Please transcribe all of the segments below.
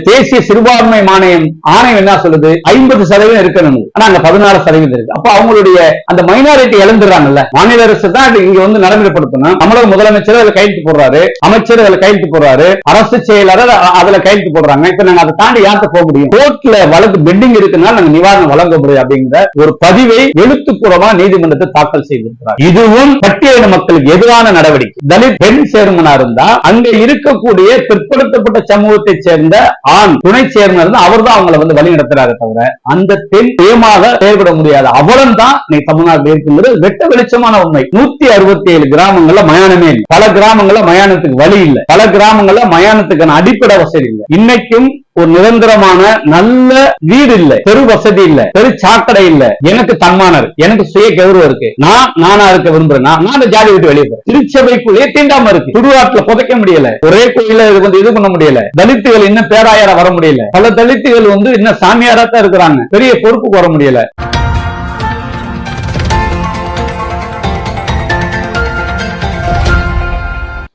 தேசிய சிறுபான்மை ஆணையம் என்ன சொல்லுது? 50% இருக்கணும். ஆனா அங்க 16% இருக்கு. அப்ப அவங்களுடைய அந்த மைனாரிட்டி இழந்துடுறாங்கல்ல. மாநில அரசு தான் இங்க வந்து நடைமுறைப்படுத்தணும். தமிழக முதலமைச்சர் அதுல கையெழுத்து போடுறாரு, அமைச்சர் அதுல கையெழுத்து போடுறாரு, அரசு செயலாளர் அதுல கையெழுத்து போடுறாங்க. இப்ப நாங்க அதை தாண்டி யார்த்த போக முடியும்? கோர்ட்ல வழக்கு பெண்டிங் இருக்குன்னா நாங்க நிவாரணம் வழங்க முடியும் அப்படிங்கிற ஒரு பதிவை எழுத்துப்பூர்வமா நீதிமன்றத்தை தாக்கல் செய்திருக்கிறார். இதுவும் பட்டியலின மக்களுக்கு எதிரான நடவடிக்கை. தலித் பெண் சேர்மனா இருந்தா அங்க இருக்கக்கூடிய பிற்படுத்தப்பட்ட சமூகத்தை சேர்ந்த ஆண் துணை சேர்மன் அவர் தான் அவங்களை வந்து வழி நடத்துறாரு தவிர அந்த பெண் சுயமாக செயல்பட முடியாது. அவளும் தான் தமிழ்நாட்டில் இருக்கிறது வெட்ட வெளிச்சமான உண்மை. 167 கிராமங்கள்ல மயானமே இல்லை. பல கிராமங்கள்ல மயானத்துக்கு வழி இல்லை. பல கிராமங்கள்ல மயானத்துக்கான அடிப்படை வசதி இல்லை. இன்னைக்கும் ஒரு நிரந்தரமான நல்ல வீடு இல்ல, பெரு வசதி இல்ல, பெரு சாக்கடை இல்ல. எனக்கு தன்மானம், எனக்கு சுய கௌரவம் இருக்கு. நானா இருக்க விரும்புறேன். நான் அந்த ஜாதி விட்டு வெளியே போறேன். திருச்சபைக்குள்ளே தீண்டாம இருக்கு. சுடுகாட்டுல புதைக்க முடியல. ஒரே கோயில இது பண்ண முடியல. தலித்துகள் இன்னும் பேராயரா வர முடியல. பல தலித்துகள் வந்து இன்னும் சாமியாரா தான் இருக்கிறாங்க. பெரிய பொறுப்புக்கு வர முடியல.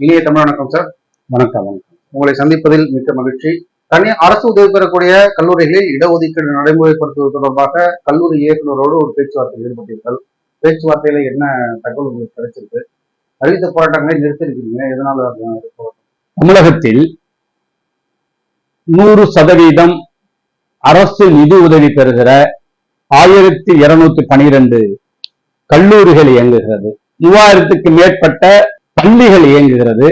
இனிய தமிழ் வணக்கம் சார். வணக்கம். உங்களை சந்திப்பதில் மிக்க மகிழ்ச்சி. தனி அரசு உதவி பெறக்கூடிய கல்லூரிகளில் இடஒதுக்கீடு நடைமுறைப்படுத்துவது தொடர்பாக கல்லூரி இயக்குநரோடு ஒரு பேச்சுவார்த்தை ஈடுபட்டீர்கள். பேச்சுவார்த்தையில என்ன தகவல் உங்களுக்கு கிடைச்சிருக்கு? அறிவித்த போராட்டங்களை நிறுத்திருக்கீங்க, எதனால? தமிழகத்தில் 100% அரசு நிதி உதவி பெறுகிற 1212 கல்லூரிகள் இயங்குகிறது. 3000க்கு மேற்பட்ட பள்ளிகள் இயங்குகிறது.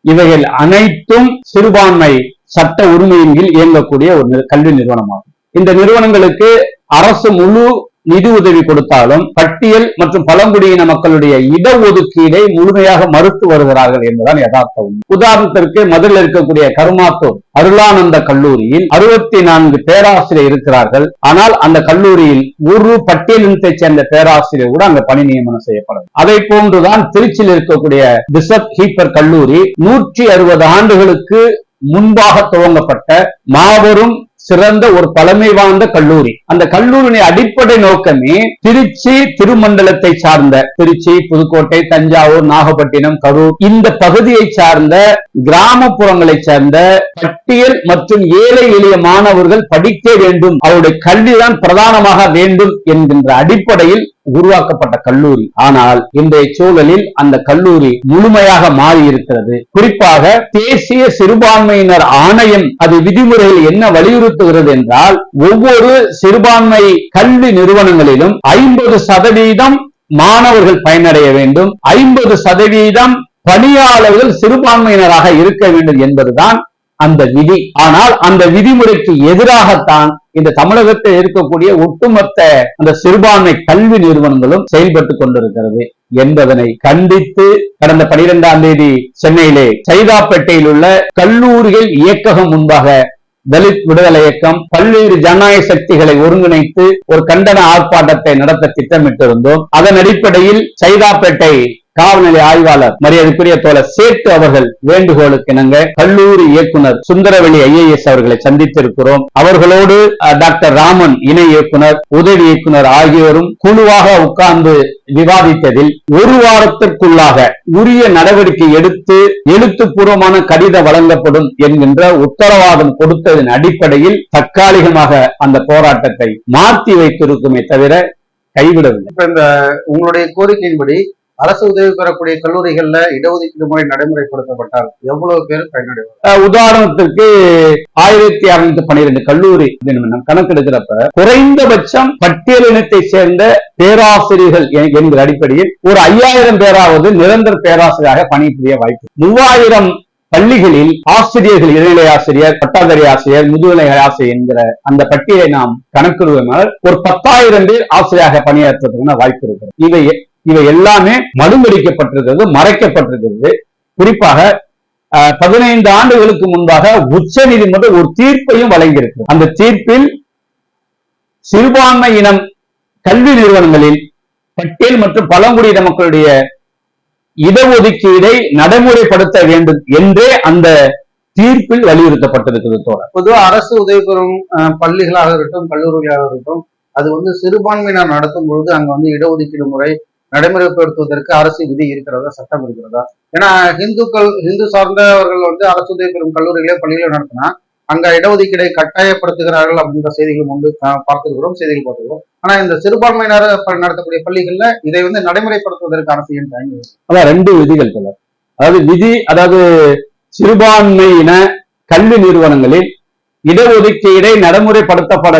இவைகள் அனைத்தும் சிறுபான்மை சட்ட உரிமையின் கீழ் இயங்கக்கூடிய ஒரு கல்வி நிறுவனமாகும். இந்த நிறுவனங்களுக்கு அரசு முழு நிதி உதவி கொடுத்தாலும் பட்டியல் மற்றும் பழங்குடியின மக்களுடைய இடஒதுக்கீடை முழுமையாக மறுத்து வருகிறார்கள் என்பதுதான் யதார்த்தம். உதாரணத்திற்கு மதுரையில் இருக்கக்கூடிய கருமாத்தூர் அருளானந்த கல்லூரியில் 64 பேராசிரியர் இருக்கிறார்கள். ஆனால் அந்த கல்லூரியில் ஒரு பட்டியலினத்தை சேர்ந்த பேராசிரியர் கூட அங்க பணி நியமனம் செய்யப்படும். அதை போன்றுதான் திருச்சியில் இருக்கக்கூடிய பிஷப் ஹீப்பர் கல்லூரி 160 ஆண்டுகளுக்கு முன்பாக துவங்கப்பட்ட மாபெரும் சிறந்த ஒரு பழமை வாய்ந்த கல்லூரி. அந்த கல்லூரியின் அடிப்படை நோக்கமே திருச்சி திருமண்டலத்தை சார்ந்த திருச்சி, புதுக்கோட்டை, தஞ்சாவூர், நாகப்பட்டினம், கரூர் இந்த பகுதியை சார்ந்த கிராமப்புறங்களை சார்ந்த பட்டியல் மற்றும் ஏழை எளிய மாணவர்கள் படிக்க வேண்டும், அவருடைய கல்விதான் பிரதானமாக வேண்டும் என்கின்ற அடிப்படையில் உருவாக்கப்பட்ட கல்லூரி. ஆனால் இன்றைய சூழலில் அந்த கல்லூரி முழுமையாக மாறி இருக்கிறது. குறிப்பாக தேசிய சிறுபான்மையினர் ஆணையம் அது விதிமுறையில் என்ன வலியுறுத்துகிறது என்றால், ஒவ்வொரு சிறுபான்மை கல்வி நிறுவனங்களிலும் 50% மாணவர்கள் பயனடைய வேண்டும், 50% பணியாளர்கள் சிறுபான்மையினராக இருக்க வேண்டும் என்பதுதான் அந்த விதி. ஆனால் அந்த விதிமுறைக்கு எதிராகத்தான் இந்த தமிழகத்தில் இருக்கக்கூடிய ஒட்டுமொத்த அந்த சிறுபான்மை கல்வி நிறுவனங்களும் செயல்பட்டுக் கொண்டிருக்கிறது என்பதனை கண்டித்து கடந்த 12ஆம் தேதி சென்னையிலே சைதாப்பேட்டையில் உள்ள கல்லூரிகள் இயக்ககம் முன்பாக தலித் விடுதலை இயக்கம் பல்வேறு ஜனநாயக சக்திகளை ஒருங்கிணைத்து ஒரு கண்டன ஆர்ப்பாட்டத்தை நடத்த திட்டமிட்டிருந்தோம். அதன் அடிப்படையில் சைதாப்பேட்டை காவல்நிலை ஆய்வாளர் மரியாதைக்குரிய தோழர் சேட்டு அவர்கள் வேண்டுகோளுக்கு இணங்க கல்லூரி இயக்குனர் சுந்தரவெளி IAS அவர்களை சந்தித்திருக்கிறோம். அவர்களோடு டாக்டர் ராமன் இணை இயக்குனர், உதவி இயக்குனர் ஆகியோரும் குழுவாக உட்கார்ந்து விவாதித்ததில் ஒரு வாரத்திற்குள்ளாக உரிய நடவடிக்கை எடுத்து எழுத்துப்பூர்வமான கடிதம் வழங்கப்படும் என்கின்ற உத்தரவாதம் கொடுத்ததன் அடிப்படையில் தற்காலிகமாக அந்த போராட்டத்தை மாற்றி வைத்திருக்குமே தவிர கைவிடவில்லை. இப்ப இந்த உங்களுடைய கோரிக்கையின்படி அரசு உதவி பெறக்கூடிய கல்லூரிகள்ல இடஒதுக்கீடு முறை நடைமுறைப்படுத்தப்பட்டால் எவ்வளவு பேர் பயனடைவார்? உதாரணத்திற்கு 1612 கல்லூரி கணக்கெடுக்கிறப்ப குறைந்தபட்சம் பட்டியலினத்தை சேர்ந்த பேராசிரியர்கள் என்கிற அடிப்படையில் ஒரு 5000 பேராவது நிரந்தர பேராசிரியராக பணிபுரிய வாய்ப்பு. 3000 பள்ளிகளில் ஆசிரியர்கள், இடைநிலை ஆசிரியர், பட்டாதாரி ஆசிரியர், முதுநிலை ஆசிரியர் என்கிற அந்த பட்டியலை நாம் கணக்கிடுவதால் ஒரு 10,000 பேர் ஆசிரியராக பணியாற்றுவதற்கான வாய்ப்பு இருக்கிறது. இவை எல்லாமே மழுங்கடிக்கப்பட்டிருக்கிறது, மறைக்கப்பட்டிருக்கிறது. குறிப்பாக 15 ஆண்டுகளுக்கு முன்பாக உச்ச நீதிமன்றம் ஒரு தீர்ப்பையும் வழங்கியிருக்கு. அந்த தீர்ப்பில் சிறுபான்மை இனம் கல்வி நிறுவனங்களில் பட்டியல் மற்றும் பழங்குடியின மக்களுடைய இடஒதுக்கீடை நடைமுறைப்படுத்த வேண்டும் என்றே அந்த தீர்ப்பில் வலியுறுத்தப்பட்டிருக்கிறது. பொதுவாக அரசு உதவி பெறும் பள்ளிகளாக இருக்கட்டும், கல்லூரிகளாக இருக்கட்டும், அது சிறுபான்மையினர் நடத்தும் பொழுது அங்க இடஒதுக்கீடு முறை நடைமுறைப்படுத்துவதற்கு அரசு விதி இருக்கிறதா, சட்டம் இருக்கிறதா? ஏன்னா இந்து சார்ந்தவர்கள் அரசு உதவி பெறும் கல்லூரிகளே பள்ளிகளை நடத்தினா அங்க இடஒதுக்கீடை கட்டாயப்படுத்துகிறார்கள் அப்படின்ற செய்திகளும் வந்து செய்திகள் பார்த்துக்கிறோம். ஆனா இந்த சிறுபான்மையினர் நடத்தக்கூடிய பள்ளிகள்ல இதை வந்து நடைமுறைப்படுத்துவதற்கு அரசு ஏன் தயங்குது? அதான் ரெண்டு விதிகள் சொல்ல. அதாவது சிறுபான்மையின கல்வி நிறுவனங்களில் இடஒதுக்கீடை நடைமுறைப்படுத்தப்பட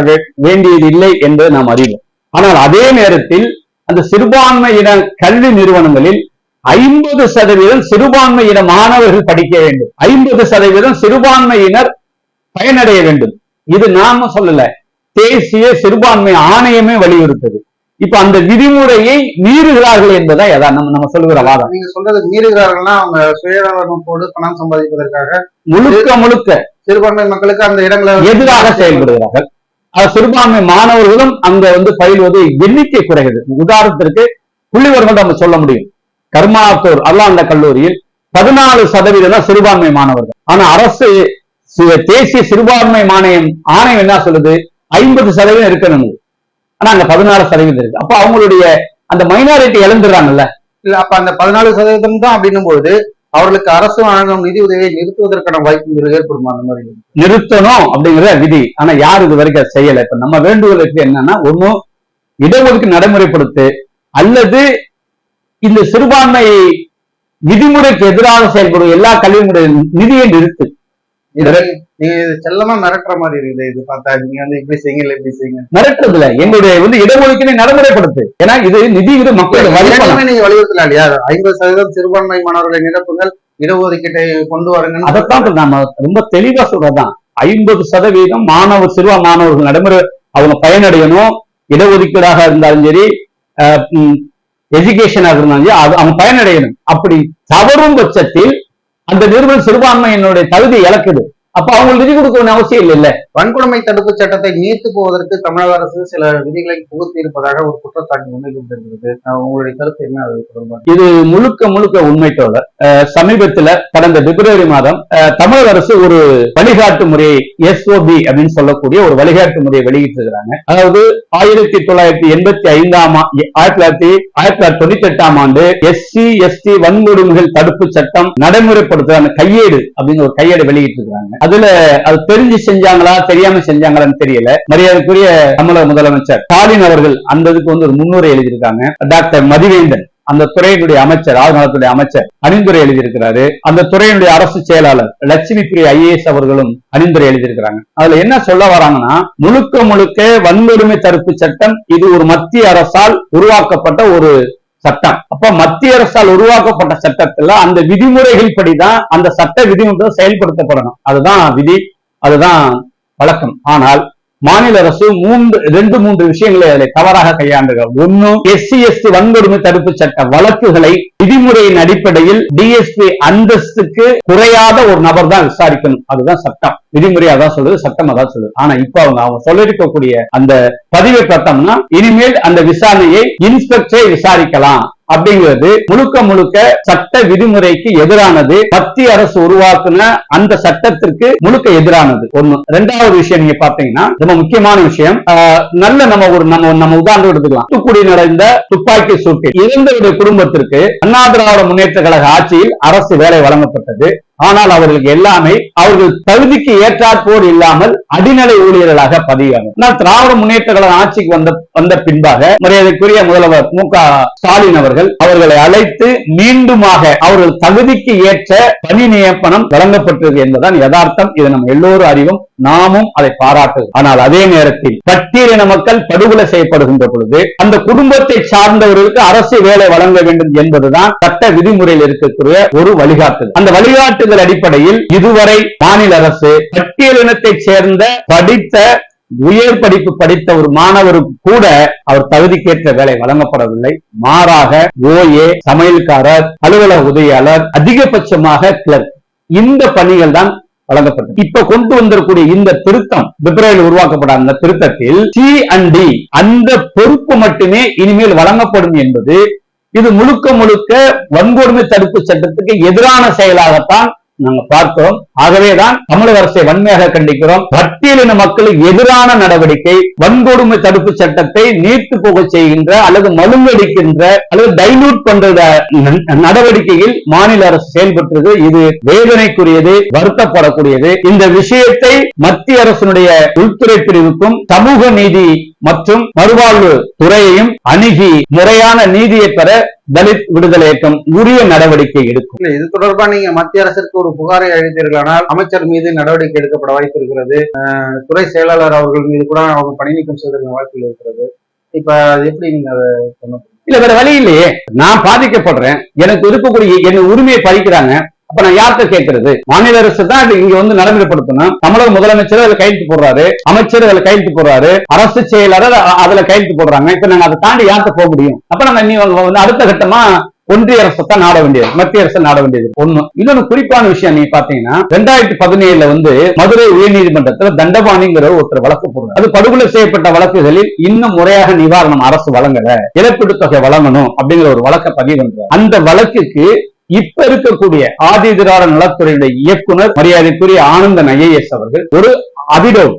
வேண்டியதில்லை என்பது நாம் அறிவோம். ஆனால் அதே நேரத்தில் அந்த சிறுபான்மையின கல்வி நிறுவனங்களில் 50% சிறுபான்மையின மாணவர்கள் படிக்க வேண்டும், 50% சிறுபான்மையினர் பயனடைய வேண்டும். இது நாம சொல்லல, தேசிய சிறுபான்மை ஆணையமே வலியுறுத்தது. இப்ப அந்த விதிமுறையை மீறுகிறார்கள் என்பதா நம்ம சொல்லுகிற வாதம். நீங்க சொல்றது மீறுகிறார்கள்னா அவங்க சுயநலமோடு பணம் சம்பாதிப்பதற்காக முழுக்க சிறுபான்மை மக்களுக்கு அந்த இடங்களை எதிராக செயல்படுகிறார்கள். சிறுபான்மை மாணவர்களும் அங்க வந்து பயில்வது எண்ணிக்கை குறைகிறது. உதாரணத்திற்கு புள்ளிவர்கள் நம்ம சொல்ல முடியும். கர்மாத்தூர் அல்லாண்ட கல்லூரியில் 14% தான் சிறுபான்மை மாணவர்கள். ஆனா அரசு தேசிய சிறுபான்மை ஆணையம் என்ன சொல்லுது, 50% இருக்கணும். ஆனா அங்க 14% இருக்கு. அப்ப அவங்களுடைய அந்த மைனாரிட்டி இழந்துடுறாங்கல்ல. இல்ல அப்ப அந்த 14% தான் அப்படின்னும் போது அவர்களுக்கு அரசு வழங்கும் நிதி உதவியை நிறுத்துவதற்கான வாய்ப்பு ஏற்படுமா? அந்த மாதிரி நிறுத்தணும் அப்படிங்கிற விதி. ஆனா யாரு இது வரைக்கும் செய்யல. இப்ப நம்ம வேண்டுகோளுக்கு என்னன்னா, ஒன்னும் இடஒதுக்கீடு நடைமுறைப்படுத்து, அல்லது இந்த சிறுபான்மை விதிமுறைக்கு எதிராக செயல்படும் எல்லா கல்வி முறை நிதியை நிறுத்து. நீங்க செல்லமா மிரட்டுற மாதிரி இருக்குது. இது பார்த்தா நீங்க வந்து இப்படி செய்யுங்க இப்படி செய்யுங்க. மிரட்டுறது இல்ல, எங்களுடைய வந்து இடஒதுக்கீடு நடைமுறைப்படுத்து. ஏன்னா இது நிதி மக்கள் நீங்க வலியுறுத்தலாம் இல்லையா? 50% சிறுபான்மை மாணவர்களை நிரப்புங்கள், இடஒதுக்கீட்டை கொண்டு வாருங்க. அதைத்தான் நாம ரொம்ப தெளிவா சொல்றதுதான். 50% சிறுவா மாணவர்கள் நடைமுறை அவங்க பயனடையணும். இடஒதுக்கீடாக இருந்தாலும் சரி, எஜுகேஷனாக இருந்தாலும் சரி, அவங்க பயனடையணும். அப்படி தவறும் பட்சத்தில் அந்த நிறுவனம் சிறுபான்மையினுடைய தகுதி இழக்குது. அப்ப அவங்களுக்கு நிதி கொடுக்க அவசியம் இல்லை. வன்கொடுமை தடுப்பு சட்டத்தை நீர்த்து போவதற்கு தமிழக அரசு சில விதிகளை புகுத்தி இருப்பதாக ஒரு குற்றச்சாட்டு முன்வைக்கப்படுகிறது. உங்களுடைய கருத்து என்ன? இது முழுக்க உண்மைத்தோட. சமீபத்துல கடந்த பிப்ரவரி மாதம் தமிழக அரசு ஒரு வழிகாட்டு முறையை SOB அப்படின்னு சொல்லக்கூடிய ஒரு வழிகாட்டு முறையை வெளியிட்டிருக்கிறாங்க. அதாவது 1998 ஆண்டு SC ST வன்கொடுமைகள் தடுப்பு சட்டம் நடைமுறைப்படுத்துற அந்த கையேடு அப்படின்னு ஒரு கையேடு வெளியிட்டிருக்கிறாங்க. அதுல அது தெரிஞ்சு செஞ்சாங்களா தெரியாம செஞ்சாங்களான்னு தெரியல. மரியாதைக்குரிய தமிழக முதலமைச்சர் ஸ்டாலின் அவர்கள் அந்த இதுக்கு வந்து ஒரு முன்னுரை எழுதியிருக்காங்க. டாக்டர் மதிவேந்தன் அந்த துறையினுடைய அமைச்சர், ஆழ்நலத்துறை அமைச்சர் அணிந்துரை எழுதியிருக்கிறாரு. அந்த துறையினுடைய அரசு செயலாளர் லட்சுமி பிரியா IAS அவர்களும் அணிந்துரை எழுதியிருக்கிறாங்க. அதுல என்ன சொல்ல வராங்கன்னா, முழுக்க வன்கொடுமை தடுப்பு சட்டம் இது ஒரு மத்திய அரசால் உருவாக்கப்பட்ட ஒரு சட்டம். அப்ப மத்திய அரசால் உருவாக்கப்பட்ட சட்டத்துல அந்த விதிமுறைகள் படிதான் அந்த சட்ட விதிமுறை செயல்படுத்தப்படணும். அதுதான் விதி, அதுதான் வழக்கம். ஆனால் மாநில அரசு 2-3 விஷயங்களை அதில் தவறாக கையாண்டுகள். ஒன்னு, SC ST வன்கொடுமை தடுப்பு சட்ட வழக்குகளை விதிமுறையின் அடிப்படையில் DSP அந்தஸ்துக்கு குறையாத ஒரு நபர் தான் விசாரிக்கணும். அதுதான் சட்டம். விதிமுறை அதான் சொல்லுது, சட்டம் அதான் சொல்லுது. ஆனா இப்ப அவங்க சொல்லிருக்கக்கூடிய அந்த பதிவை பார்த்தோம்னா, இனிமேல் அந்த விசாரணையை இன்ஸ்பெக்டரை விசாரிக்கலாம் அப்படிங்கிறது முழுக்க சட்ட விதிமுறைக்கு எதிரானது. மத்திய அரசு உருவாக்குன அந்த சட்டத்திற்கு முழுக்க எதிரானது. ஒண்ணு. ரெண்டாவது விஷயம் நீங்க பாத்தீங்கன்னா ரொம்ப முக்கியமான விஷயம். நம்ம உதாரணம் எடுத்துக்கலாம். தூத்துக்குடி நடந்த துப்பாக்கி சூட்டில் இறந்தவருடைய குடும்பத்திற்கு அண்ணா திராவிட முன்னேற்ற கழக ஆட்சியில் அரசு வேலை வழங்கப்பட்டது. ஆனால் அவர்களுக்கு எல்லாமே அவர்கள் தகுதிக்கு ஏற்றாற்போர் இல்லாமல் அடிநிலை ஊழியர்களாக பதிவாகும். திராவிட முன்னேற்ற கழக ஆட்சிக்கு வந்த பின்பாக மரியாதைக்குரிய முதல்வர் MK ஸ்டாலின் அவர்களை அழைத்து மீண்டுமாக அவர்கள் தகுதிக்கு ஏற்ற பணி நியமனம் வழங்கப்பட்டது என்பதுதான் யதார்த்தம். இது நம்ம எல்லோரும் அறிவும், நாமும் அதை பாராட்டுகிறோம். ஆனால் அதே நேரத்தில் பட்டியலின மக்கள் படுகொலை செய்யப்படுகின்ற பொழுது அந்த குடும்பத்தை சார்ந்தவர்களுக்கு அரசு வேலை வழங்க வேண்டும் என்பதுதான் சட்ட விதிமுறையில் இருக்கக்கூடிய ஒரு வழிகாட்டுதல். அந்த வழிகாட்டுதல் அடிப்படையில் இதுவரை மாநில அரசு பட்டியலினத்தை சேர்ந்த படித்த உயர் படிப்பு படித்த ஒரு மாணவருக்கு கூட அவர் தகுதிக்கேற்ற வேலை வழங்கப்படவில்லை. மாறாக OA, சமையல்காரர், அலுவலக உதவியாளர், அதிகபட்சமாக கிளர்க், இந்த பணிகள் தான் வழங்கப்பட்டது. இப்ப கொண்டு வந்திருக்கூடிய இந்த திருத்தம், பிப்ரவரியில் உருவாக்கப்பட்ட அந்த திருத்தத்தில் C&D அந்த பொறுப்பு மட்டுமே இனிமேல் வழங்கப்படும் என்பது இது முழுக்க வன்கொடுமை தடுப்பு சட்டத்துக்கு எதிரான செயலாகத்தான் நாங்க பார்க்கிறோம். ஆகவேதான் தமிழக அரசை வன்மையாக கண்டிக்கிறோம். பட்டியலின மக்களுக்கு எதிரான நடவடிக்கை, வன்கொடுமை தடுப்பு சட்டத்தை நீர்த்து போக செய்கின்ற அல்லது மழுங்கடிக்கின்ற அல்லது டைலூட் பண்ற நடவடிக்கையில் மாநில அரசு செயல்பட்டது. இது வேதனைக்குரியது, வருத்தப்படக்கூடியது. இந்த விஷயத்தை மத்திய அரசினுடைய உள்துறை பிரிவுக்கும் சமூக நீதி மற்றும் மறுவாழ்வு துறையையும் அணுகி முறையான நீதியை பெற தலித் விடுதலை இயக்கம் உரிய நடவடிக்கை எடுக்கும். இது தொடர்பா நீங்க மத்திய அரசிற்கு ஒரு புகாரை அளித்தீர்களானால் அமைச்சர் மீது நடவடிக்கை எடுக்கப்பட வாய்ப்பு இருக்கிறது. துறை செயலாளர் அவர்கள் மீது கூட அவங்க பணி நீக்கம் செய்வதற்கு வாய்ப்புகள் இருக்கிறது. இப்ப அது எப்படி நீங்க அதை சொன்ன? இல்ல, வேற வழி இல்லையே. நான் பாதிக்கப்படுறேன், எனக்கு இருக்கக்கூடிய என் உரிமையை பறிக்கிறாங்க. அப்ப நான் யார்கிட்ட கேட்கறது? மாநில அரசு தான் இங்க வந்து நடைமுறைப்படுத்தணும். தமிழக முதலமைச்சர் அதுல கையெழுத்து போடுறாரு, அமைச்சர் அதுல கையெழுத்து போடுறாரு, அரசு செயலாளர் அதுல கையெழுத்து போடுறாங்க. இப்ப நாங்க அதை தாண்டி யார்கிட்ட போக முடியும்? அப்ப நாங்க அடுத்த கட்டமா ஒன்றிய அரசு தான் நாட வேண்டியது, மத்திய அரசு நாட வேண்டியது ஒண்ணு. இன்னொன்னு குறிப்பான விஷயம் நீங்க பாத்தீங்கன்னா 2017 வந்து மதுரை உயர்நீதிமன்றத்தில் தண்டபாணிங்கிற ஒருத்தர் வழக்கு போடுறாரு. அது படுகொலை செய்யப்பட்ட வழக்குகளில் இன்னும் முறையாக நிவாரணம் அரசு வழங்கல, இழப்பீடு தொகை வழங்கணும் அப்படிங்கிற ஒரு வழக்கை பதிவு பண்றாரு. அந்த வழக்குக்கு இப்ப இருக்கக்கூடிய ஆதி திராவிட நலத்துறையுடைய இயக்குனர் மரியாதைக்குரிய ஆனந்தன் IAS அவர்கள் ஒரு அபிடோவ்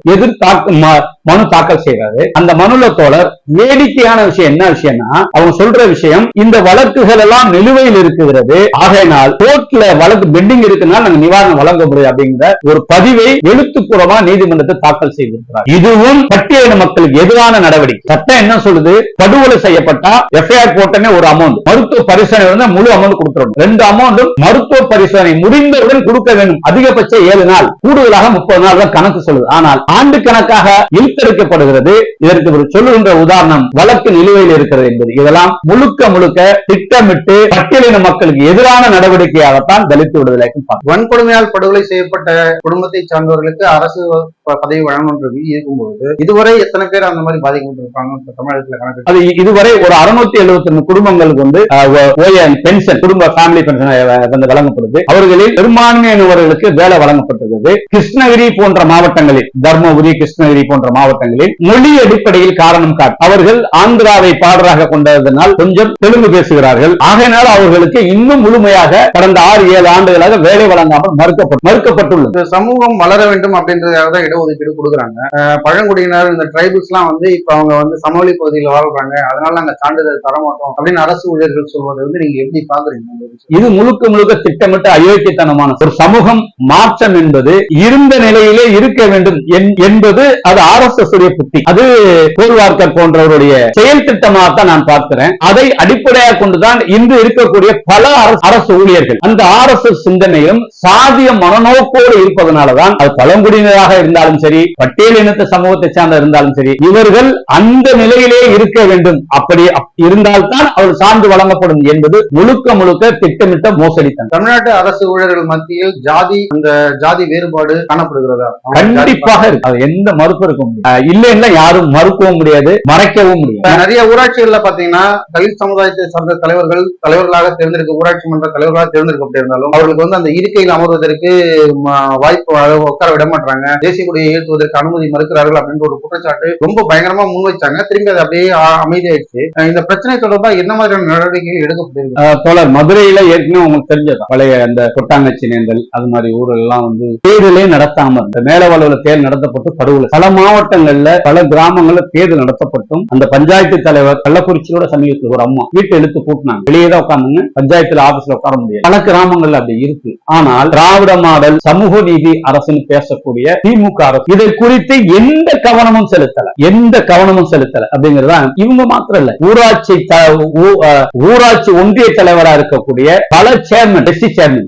மனு தாக்கல் செய்யறாரு. அந்த மனுல தோழர் வேடிக்கையான விஷயம் என்ன விஷயம்னா, அவங்க சொல்ற விஷயம், இந்த வழக்குகள் எல்லாம் நிலுவையில் இருக்கிறது, ஆகையினால் கோர்ட்ல வழக்கு பெண்டிங் இருக்குனால நாங்க நிவாரணம் வழங்க முடியும் அப்படிங்கிற ஒரு பதிவை எழுத்துப்பூர்வமா நீதிமன்றத்தை தாக்கல் செய்திருக்கிறார். இதுவும் பட்டியலின மக்களுக்கு எதிரான நடவடிக்கை. சட்டம் என்ன சொல்லுது? படுகொலை செய்யப்பட்டா FIR போட்டனே ஒரு அமௌண்ட், மருத்துவ பரிசோதனை வந்து முழு அமௌண்ட் கொடுத்துரும். 2 அமௌண்டும் மருத்துவ பரிசோதனை முடிந்தவுடன் கொடுக்க வேண்டும். அதிகபட்சம் 7 நாள், கூடுதலாக 30 நாள் தான் கணக்கு சொல்லுது. ஆனால் ஆண்டு கணக்காக இழுத்தெடுக்கப்படுகிறது. இதற்கு ஒரு சொல்லுகின்ற உதாரணம் வழக்கு நிலுவையில் இருக்கிறது என்பது. இதெல்லாம் முழுக்க முழுக்க திட்டமிட்டு பட்டியலின மக்களுக்கு எதிரான நடவடிக்கையாகத்தான் தலித் விடுதலை வன்கொடுமையால் படுகொலை செய்யப்பட்ட குடும்பத்தை சார்ந்தவர்களுக்கு அரசு பதவி வழங்கணும் இருக்கும்போது இதுவரை எத்தனை பேர் அந்த மாதிரி பாதிக்கப்பட்டிருப்பாங்க தமிழகத்தில் கணக்கு? அது இதுவரை ஒரு 671 குடும்பங்களுக்கு வந்து பென்ஷன், குடும்ப ஃபேமிலி பென்ஷன் வழங்கப்படுது. அவர்களில் பெரும்பான்மையானவர்களுக்கு வேலை வழங்கப்பட்டிருக்கிறது. கிருஷ்ணகிரி போன்ற மாவட்டங்களில், தர்மபுரி, கிருஷ்ணகிரி போன்ற மாவட்டங்களில் மொழி அடிப்படையில் காரணம் காட்டி அவர்கள் ஆந்திராவை பாடராக கொண்டதனால் கொஞ்சம் தெலுங்கு பேசுகிறார்கள். ஆகையினால் அவர்களுக்கு இன்னும் முழுமையாக கடந்த 6-7 ஆண்டுகளாக வேலை வழங்காமல் மறுக்கப்பட்டுள்ளது. சமூகம் வளர வேண்டும் அப்படின்றதுக்காக தான் இடஒதுக்கீடு கொடுக்குறாங்க. பழங்குடியினர், இந்த டிரைபிள்ஸ் எல்லாம் வந்து இப்ப அவங்க வந்து சமவெளி பகுதியில் வாழ்றாங்க, அதனால நாங்க சான்றிதழ் தர மாட்டோம் அப்படின்னு அரசு ஊழியர்கள் சொல்வதை வந்து நீங்க எப்படி பாக்குறீங்க? இது முழுக்க முழுக்க திட்டமிட்ட அயோக்கியத்தனமான ஒரு சமூகம் மாற்றம் என்பது இருந்த நிலையிலே இருக்க வேண்டும் என்பது அது RSS உடைய புத்தி. அது கோல்வார்கர் போன்றவருடைய செயல் திட்டமாகத்தான் நான் பார்க்கிறேன். அதை அடிப்படையாக கொண்டுதான் இன்று இருக்கக்கூடிய பல அரசு ஊழியர்கள் அந்த RSS சிந்தனையும் சாதிய மனநோக்கோடு இருப்பதனாலதான், அது பழங்குடியினராக இருந்தாலும் சரி, பட்டியலினத்த சமூகத்தை சார்ந்த இருந்தாலும் சரி, இவர்கள் அந்த நிலையிலே இருக்க வேண்டும். அப்படி இருந்தால்தான் அவர் சார்ந்து வழங்கப்படும் என்பது முழுக்க முழுக்க திட்டமிட்ட மோசடி தான். தமிழ்நாட்டு அரசு ஊழியர்கள் மத்தியில் ஜாதி வேறுபாடு காணப்படுகிறதா? கண்டிப்பாக இருக்கு. அது எந்த மறுப்பு இருக்க முடியும், இல்லைன்னா யாரும் மறுக்கவும் முடியாது, மறைக்கவும் முடியாது. நிறைய ஊராட்சிகள்ல பாத்தீங்கன்னா தலித் சமுதாயத்தை சார்ந்த தலைவர்களாக தேர்ந்தெடுக்க, ஊராட்சி மன்ற தலைவர்களாக தேர்ந்தெடுக்கப்பட்டிருந்தாலும் அவர்களுக்கு வந்து அந்த இருக்கையில் அமர்வதற்கு வாய்ப்பு உட்கார விட மாட்டாங்க, தேசிய கொடியை ஏற்றுவதற்கு அனுமதி மறுக்கிறார்கள் அப்படின்ற ஒரு குற்றச்சாட்டு ரொம்ப பயங்கரமா முன்வைச்சாங்க. திரும்பி அது அப்படியே அமைதியாயிடுச்சு. இந்த பிரச்சனை தொடர்பாக என்ன மாதிரியான நடவடிக்கைகள் எடுக்கப்பட்டிருக்கு? தோழர், மதுரையில ஏற்கனவே உங்களுக்கு தெரிஞ்சது, பழைய அந்த கொட்டாங்கச்சி நேந்தல் அது மாதிரி ஊர்கள் எல்லாம் வந்து தேர்தலே நடத்தாம மேலவளவுல தேர்தல் நடத்தப்பட்டு படுகொலை, பல மாவட்டங்கள்ல பல கிராமங்கள்ல தேர்தல் நடத்தப்பட்டும் அந்த பஞ்சாயத்து தலைவர் கள்ளக்குறிச்சியோட சமீபத்தில் ஒரு அம்மா வீட்டை இழுத்து கூட்டினாங்க, வெளியே தான் உட்கார்ந்துங்க, பஞ்சாயத்துல ஆபீஸ்ல உட்கார முடியாது. பல கிராமங்கள்ல அப்படி இருக்கு. ஆனால் திராவிட மாடல் சமூக நீதி அரசுன்னு பேசக்கூடிய திமுக அரசு இதை குறித்து எந்த கவனமும் செலுத்தல அப்படிங்கறதா. இவங்க மாத்திரம் இல்ல, ஊராட்சி ஒன்றிய தலைவராக இருக்கக்கூடிய பல சேர்மன்,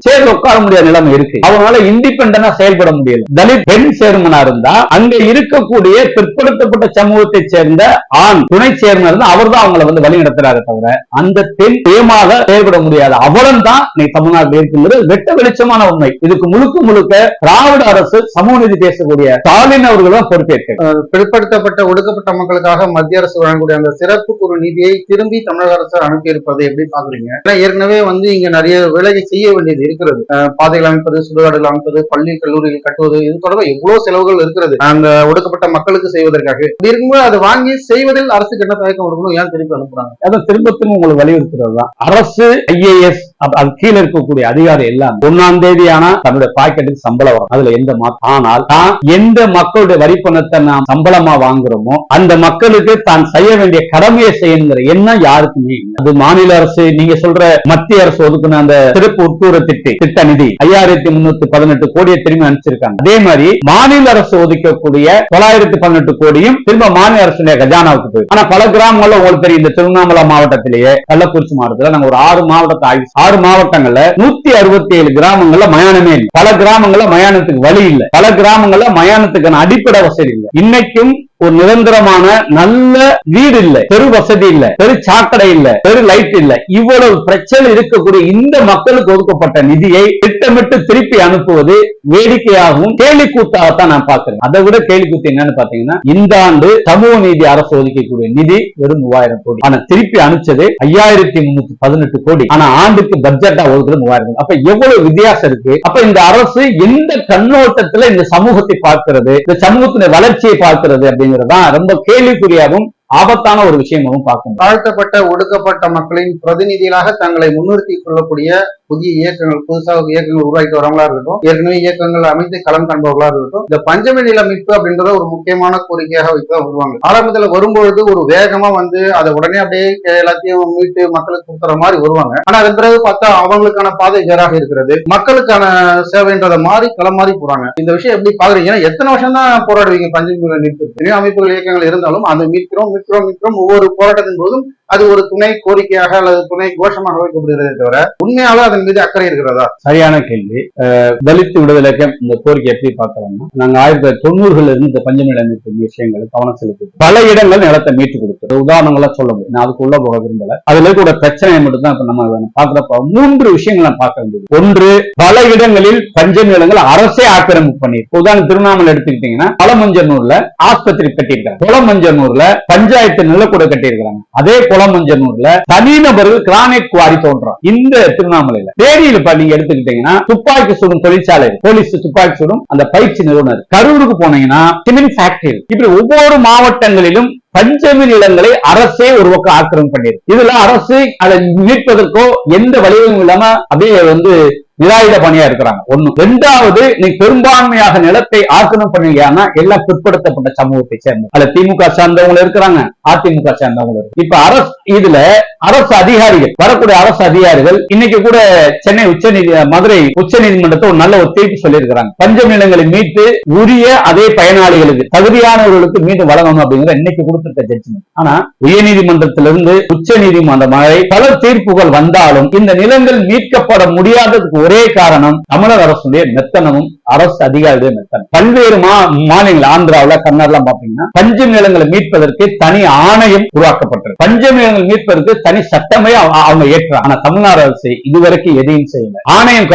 சேர்ந்து உட்கார முடியாத நிலைமை இருக்கு. அவங்களால இண்டிபெண்டா செயல்பட முடியல. தலித் பெண் சேர்மனா இருந்தா அங்க இருக்கக்கூடிய பிற்படுத்தப்பட்ட சமூகத்தை சேர்ந்த ஆண் துணை சேர்மன் அவர் தான் அவங்களை வந்து வழி நடத்துறாரு தவிர அந்த பெண் சுயமாக செயல்பட முடியாது. அவளும் தான் தமிழ்நாட்டில் இருக்குங்கிறது வெட்ட வெளிச்சமான உண்மை. இதுக்கு முழுக்க முழுக்க திராவிட அரசு சமூக நீதி பேசக்கூடிய ஸ்டாலின் அவர்கள் தான் பொறுப்பேற்க. பிற்படுத்தப்பட்ட ஒடுக்கப்பட்ட மக்களுக்காக மத்திய அரசு வழங்கக்கூடிய அந்த சிறப்பு குறு நிதியை திரும்பி தமிழக அரசு அனுப்பி இருப்பதை எப்படி பாக்குறீங்க? ஏற்கனவே வந்து இங்க நிறைய வேலையை செய்ய வேண்டியது இருக்கிறது. பாதைகள் அமைப்பது, சுடுகாடுகள் அமைப்பது, பள்ளி கல்லூரிகள் கட்டுவது, இது தொடர்பாக எவ்வளவு செலவுகள் இருக்கிறது அந்த ஒடுக்கப்பட்ட மக்களுக்கு செய்வதற்காக. இருக்கும்போது அதை வாங்கி செய்வதில் அரசுக்கு என்ன தயக்கம் இருக்கணும்? ஏன் திருப்பி அனுப்புறாங்க? அதை திரும்ப உங்களுக்கு வலியுறுத்துறது தான். அரசு IAS அது கீழே இருக்கக்கூடிய அதிகாரி எல்லாம் 1ஆம் தேதி ஆனா தன்னுடைய பாக்கெட்டுக்கு சம்பளம் வரும், அதுல எந்த மாற்றம். ஆனால் தான் எந்த மக்களுடைய வரி பணத்தை நாம் சம்பளமா வாங்குறோமோ அந்த மக்களுக்கு தான் செய்ய வேண்டிய கடமையை செய்யுங்கிற எண்ணம் யாருக்குமே இல்லை. அது மாநில அரசு, நீங்க சொல்ற மத்திய அரசு ஒதுக்குன அந்த சிறப்பு உட்கூறு திட்ட நிதி 5318 கோடியை திரும்பி அனுப்பிச்சிருக்காங்க. அதே மாதிரி மாநில அரசு ஒதுக்கக்கூடிய 918 கோடியும் திரும்ப மாநில அரசுடைய கஜானாவுக்கு போய். ஆனா பல கிராமங்கள்ல உங்களுக்கு தெரியும், இந்த திருவண்ணாமலை மாவட்டத்திலேயே கள்ளக்குறிச்சி மாவட்டத்தில் நாங்க ஒரு 6 மாவட்டத்தை 6 மாவட்டங்கள்ல 167 கிராமங்கள்ல மயானமே இல்லை. பல கிராமங்கள்ல மயானத்துக்கு வழி இல்லை. பல கிராமங்கள்ல மயானத்துக்கான அடிப்படை வசதி இல்லை. இன்னைக்கும் ஒரு நிரந்தரமான நல்ல வீடு இல்ல, தெரு வசதி இல்ல, தெரு சாக்கடை இல்ல, தெரு லைட் இல்ல. இவ்வளவு பிரச்சனை இருக்கக்கூடிய இந்த மக்களுக்கு ஒதுக்கப்பட்ட நிதியை திட்டமிட்டு திருப்பி அனுப்புவது வேடிக்கையாகவும் கேலிக்கூத்தாகத்தான் நான் பார்க்கிறேன். அதை விட கேலிக்கூத்து என்னன்னு பாத்தீங்கன்னா, இந்த ஆண்டு சமூக நீதி அரசு ஒதுக்கக்கூடிய நிதி வெறும் 3000 கோடி. ஆனா திருப்பி அனுப்பிச்சது 5318 கோடி. ஆனா ஆண்டுக்கு பட்ஜெட்டா ஒதுக்குறது 3000 கோடி. அப்ப எவ்வளவு வித்தியாசம் இருக்கு. அப்ப இந்த அரசு எந்த கண்ணோட்டத்துல இந்த சமூகத்தை பார்க்கிறது, இந்த சமூகத்தின் வளர்ச்சியை பார்க்கிறது அப்படிங்கிறதான் ரொம்ப கேள்விக்குறியாகவும் ஆபத்தான ஒரு விஷயமாகவும் பார்க்கணும். தாழ்த்தப்பட்ட ஒடுக்கப்பட்ட மக்களின் பிரதிநிதிகளாக தங்களை முன்னிறுத்திக் கொள்ளக்கூடிய புதிய இயக்கங்கள், புதுசாக இயக்கங்கள் உருவாக்கி வரவங்களா இருக்கட்டும், ஏற்கனவே இயக்கங்கள் அமைத்து களம் காண்பவர்களா இருக்கட்டும், இந்த பஞ்சமி நில மீட்பு அப்படின்றத ஒரு முக்கியமான கோரிக்கையாக வைத்துதான் வருவாங்க. ஆரம்பத்துல வரும்பொழுது ஒரு வேகமா அதை உடனே அப்படியே எல்லாத்தையும் மீட்டு மக்களுக்கு கொடுத்துற மாதிரி வருவாங்க. ஆனா அதன் பிறகு பார்த்தா அவங்களுக்கான பாதை வேறாக இருக்கிறது, மக்களுக்கான சேவைன்றத மாதிரி களம் மாறி போறாங்க. இந்த விஷயம் எப்படி பாக்குறீங்க? எத்தனை வருஷம் தான் போராடுவீங்க பஞ்சமி நில மீட்பு? அமைப்புகள் இயக்கங்கள் இருந்தாலும் அதை மீட்கிறோம் ஒவ்வொரு போராட்டத்தின் போதும் அது ஒரு துணை கோரிக்கையாக அல்லது துணை கோஷமாக வைக்கப்படுகிறதே தவிர உண்மையால அதன் மீது அக்கறை இருக்கிறதா? சரியான கேள்வி. தலித் விடுதலை இந்த கோரிக்கை எப்படி பார்க்கலாம்னா, நாங்க 1990ல இருந்து இந்த பஞ்சமி நில மீட்பு விஷயங்கள் கவனம் செலுத்தி பல இடங்கள் நிலத்தை மீட்டு கொடுத்தது. உதாரணங்களா சொல்ல முடியும், நான் அதுக்குள்ள போக விரும்பல. அதுல கூட பிரச்சனை மட்டும் தான் இப்ப நம்ம பாக்குறப்ப 3 விஷயங்கள் நான் பார்க்க வேண்டியது. ஒன்று, பல இடங்களில் பஞ்சமி நிலங்கள் அரசே ஆக்கிரமிப்பு பண்ணி, உதாரணம் திருவண்ணாமலை எடுத்துக்கிட்டீங்கன்னா கொலமஞ்சனூர்ல ஆஸ்பத்திரி கட்டியிருக்காங்க, கொலமஞ்சனூர்ல பஞ்சாயத்து நிலக்கூட கட்டியிருக்காங்க, அதே கொலமஞ்சனூர்ல தனிநபர்கள் கிரானைட் குவாரி தோன்றும். இந்த திருவண்ணாமலையில தேனியில நீங்க எடுத்துக்கிட்டீங்கன்னா துப்பாக்கி சுடும் தொழிற்சாலை, போலீஸ் துப்பாக்கி சுடும் அந்த பயிற்சி நிறுவனர். கரூருக்கு போனீங்கன்னா சிமெண்ட் ஃபேக்டரி. இப்படி ஒவ்வொரு மாவட்டங்களிலும் பஞ்சமி நிலங்களை அரசே ஒரு பக்கம் ஆக்கிரமிப்பு பண்ணிருக்கு. இதுல அரசு அதை மீட்பதற்கோ எந்த வழியும் இல்லாம அப்படியே நிராயுத பணியா இருக்கிறாங்க. ஒண்ணு. இரண்டாவது, நீ பெரும்பான்மையாக நிலத்தை ஆக்கிரமிப்பு பண்ணீங்கன்னா எல்லாம் பிற்படுத்தப்பட்ட சமூகத்தை சேர்ந்த, அதுல திமுக சார்ந்தவங்க இருக்கிறாங்க, அதிமுக சார்ந்தவங்க இருக்கு. இப்ப இதுல அரசு அதிகாரிகள், வரக்கூடிய அரசு அதிகாரிகள் இன்னைக்கு கூட சென்னை மதுரை உச்ச நீதிமன்றத்தை ஒரு நல்ல ஒரு தீர்ப்பு சொல்லியிருக்கிறாங்க. பஞ்சமி நிலங்களை மீட்டு உரிய அதே பயனாளிகளுக்கு, தகுதியானவர்களுக்கு மீண்டும் வழங்கணும் அப்படிங்கிற இன்னைக்கு கொடுத்திருக்க ஜட்ஜ்மெண்ட். ஆனா உயர்நீதிமன்றத்திலிருந்து உச்ச நீதிமன்றம் வரை பல தீர்ப்புகள் வந்தாலும் இந்த நிலங்கள் மீட்கப்பட முடியாததுக்கு ஒரே காரணம் தமிழக அரசுடைய மெத்தனமும் அரசு அதிகாரிகளுடைய மெத்தனம். பல்வேறு மாநிலங்கள், ஆந்திராவில், கர்நாடகா பாத்தீங்கன்னா பஞ்சமி நிலங்களை மீட்பதற்கு தனி ஆணையம் உருவாக்கப்பட்டது. பஞ்சமி நிலங்கள் மீட்பதற்கு தனி சட்டமே அவங்க ஏற்றாங்க. ஆனா தமிழ்நாடு அரசு இதுவரைக்கும் எதையும் செய்யல. ஆணையம்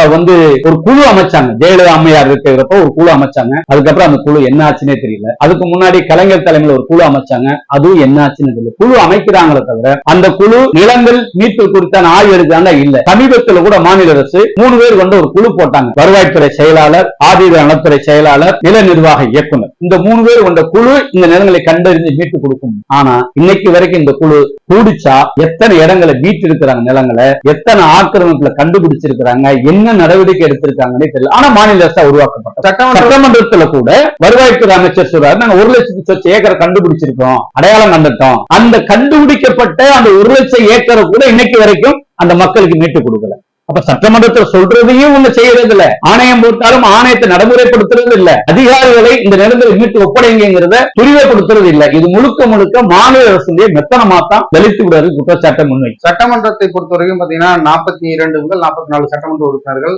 ஒரு குழு அமைச்சாங்க, ஜெயலலிதா அம்மையார் இருக்கிறப்ப ஒரு குழு அமைச்சாங்க. அதுக்கப்புறம் அந்த குழு என்ன ஆச்சுன்னே தெரியல. அதுக்கு முன்னாடி கலைஞர் தலைமையில் ஒரு குழு அமைச்சாங்க, அதுவும் என்ன ஆச்சுன்னு தெரியல. குழு அமைக்கிறாங்களே தவிர அந்த குழு நிலங்கள் மீட்பு குறித்தான ஆய்வு எடுக்கிறாங்க இல்ல. சமீபத்தில் கூட மாநில அரசு 3 பேர் கொண்டு ஒரு குழு போட்டாங்க. வருவாய்த்துறை செயலாளர், ஆதித நலத்துறை செயலாளர், நில நிர்வாக இயக்குனர். இந்த 3 பேர் கொண்ட குழு இந்த நிலங்களை கண்டறிந்து மீட்டு கொடுக்கும். ஆனா இன்னைக்கு வரைக்கும் இந்த குழு கூடிச்சா எத்தனை இடங்களை மீட்டு இருக்கிறாங்க, நிலங்களை எத்தனை ஆக்கிரமிப்புல கண்டுபிடிச்சிருக்கிறாங்க, என்ன நடவடிக்கை எடுத்திருக்காங்கன்னே தெரியல. ஆனா மாநில அரசா உருவாக்கப்பட்ட சட்டமன்றத்துல கூட வருவாய்த்துறை அமைச்சர் சொல்றாரு, நாங்க 1 லட்சம் ஏக்கரை கண்டுபிடிச்சிருக்கோம், அடையாளம் கண்டுட்டோம். அந்த கண்டுபிடிக்கப்பட்ட அந்த 1 லட்சம் ஏக்கரை கூட இன்னைக்கு வரைக்கும் அந்த மக்களுக்கு மீட்டு கொடுக்கல. அப்ப சட்டமன்றத்தில் சொல்றதையும் ஒண்ணு செய்யறது இல்ல, ஆணையம் போட்டாலும் ஆணையத்தை நடைமுறைப்படுத்துறது இல்ல, அதிகாரிகளை இந்த நிலங்களை மீட்டு ஒப்படைங்கிறத துரிதப்படுத்துறது இல்ல. இது முழுக்க மாநில அரசுடைய மெத்தனமாத்தான் தலித் விடுதலை குற்றச்சாட்டை முன்வை. சட்டமன்றத்தை பொறுத்தவரைக்கும் பாத்தீங்கன்னா 42 முதல் 44 சட்டமன்ற உறுப்பினர்கள்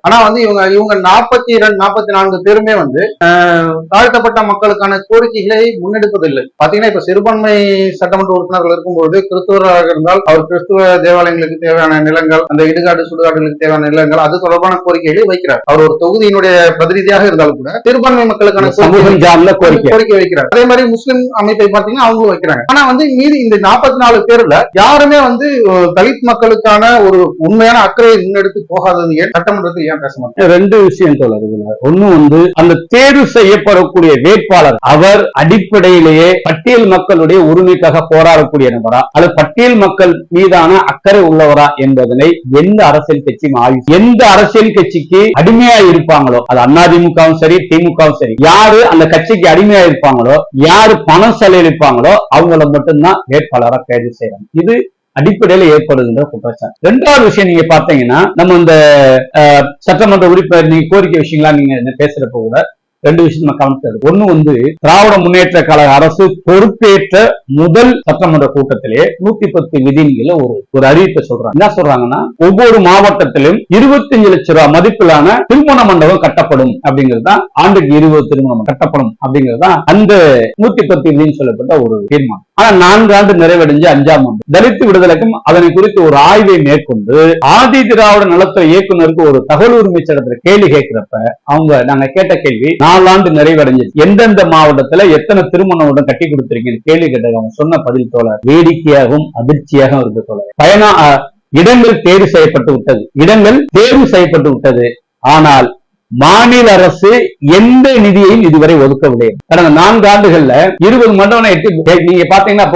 ஆனா இவங்க 42-44 பேருமே தாழ்த்தப்பட்ட மக்களுக்கான கோரிக்கைகளை முன்னெடுப்பதில்லை. பாத்தீங்கன்னா இப்ப சிறுபான்மை சட்டமன்ற உறுப்பினர்கள் இருக்கும்போது கிறிஸ்துவராக இருந்தால் அவர் கிறிஸ்துவ தேவாலயங்களுக்கு தேவையான நிலங்கள், அந்த இடுகாடு சுடுகாடுகளுக்கு தேவையான நிலங்கள், அது தொடர்பான கோரிக்கைகளை வைக்கிறார். அவர் ஒரு தொகுதியினுடைய பிரதிநிதியாக இருந்தாலும் கூட சிறுபான்மை மக்களுக்கான கோரிக்கை வைக்கிறார். அதே மாதிரி முஸ்லிம் அமைப்பை பாத்தீங்கன்னா அவங்களும் வைக்கிறாங்க. ஆனா மீதி இந்த 44 பேர்ல யாருமே தலித் மக்களுக்கான ஒரு உண்மையான அக்கறை நடைமுறையை முன்னெடுத்து போகாதது ஏன், சட்டமன்றத்தில் ஏன் பேச மாட்டேன்? ரெண்டு விஷயம் சொல்லுது. ஒண்ணு அந்த தேர்வு செய்யப்படக்கூடிய வேட்பாளர் அவர் அடிப்படையிலேயே பட்டியல் மக்களுடைய உரிமைக்காக போராடக்கூடிய நபரா அல்லது பட்டியல் மக்கள் மீதான அக்கறை உள்ளவரா என்பதனை எந்த அரசியல் கட்சியும் ஆய்வு, எந்த அரசியல் கட்சிக்கு அடிமையா இருப்பாங்களோ, அது அதிமுகவும் சரி திமுகவும் சரி, யாரு அந்த கட்சிக்கு அடிமையா இருப்பாங்களோ, யாரு பணம் செலவழிப்பாங்களோ அவங்கள மட்டும்தான் வேட்பாளராக தேர்வு செய்யறாங்க. இது அடிப்படையில் ஏற்படுகின்ற குற்றச்சாட்டு. ரெண்டாவது விஷயம் நீங்க பாத்தீங்கன்னா, நம்ம இந்த சட்டமன்ற உறுப்பினர் நீங்க கோரிக்கை விஷயங்களா நீங்க பேசுறப்ப கூட ரெண்டு விஷயம் நம்ம கவனித்தது. ஒண்ணு திராவிட முன்னேற்ற கழக அரசு பொறுப்பேற்ற முதல் சட்டமன்ற கூட்டத்திலே 110 விதிகளை ஒரு அறிவிப்பை சொல்றாங்க. என்ன சொல்றாங்கன்னா, ஒவ்வொரு மாவட்டத்திலும் 25 லட்சம் ரூபாய் மதிப்பிலான திருமண மண்டபம் கட்டப்படும் அப்படிங்கிறது தான், ஆண்டுக்கு 20 திருமணம் கட்டப்படும் அப்படிங்கிறது தான் அந்த 110 விதின்னு சொல்லப்பட்ட ஒரு தீர்மானம். ஆனா 4 ஆண்டு நிறைவடைஞ்சு 5ஆம் ஆண்டு தலித்து விடுதலைக்கும் அதனை குறித்து ஒரு ஆய்வை மேற்கொண்டு ஆதி திராவிட நலத்துறை இயக்குநருக்கு ஒரு தகவல் உரிமை சட்டத்தில் கேள்வி கேட்கிறப்ப நாங்க கேட்ட கேள்வி, 4 ஆண்டு நிறைவடைஞ்சு எந்தெந்த மாவட்டத்துல எத்தனை திருமணம் கட்டி கொடுத்திருக்கீங்கன்னு கேள்வி கேட்டது. அவங்க சொன்ன பதில் தோழர் வேடிக்கையாகவும் அதிர்ச்சியாகவும் இருக்கு தோழர். இடங்கள் தேர்வு செய்யப்பட்டு விட்டது. ஆனால் மாநில அரசு எந்த நிதியையும் இதுவரை ஒதுக்கவில்லை. கடந்த 4 ஆண்டுகள்ல 20 மண்டபம் நீங்க பாத்தீங்கன்னா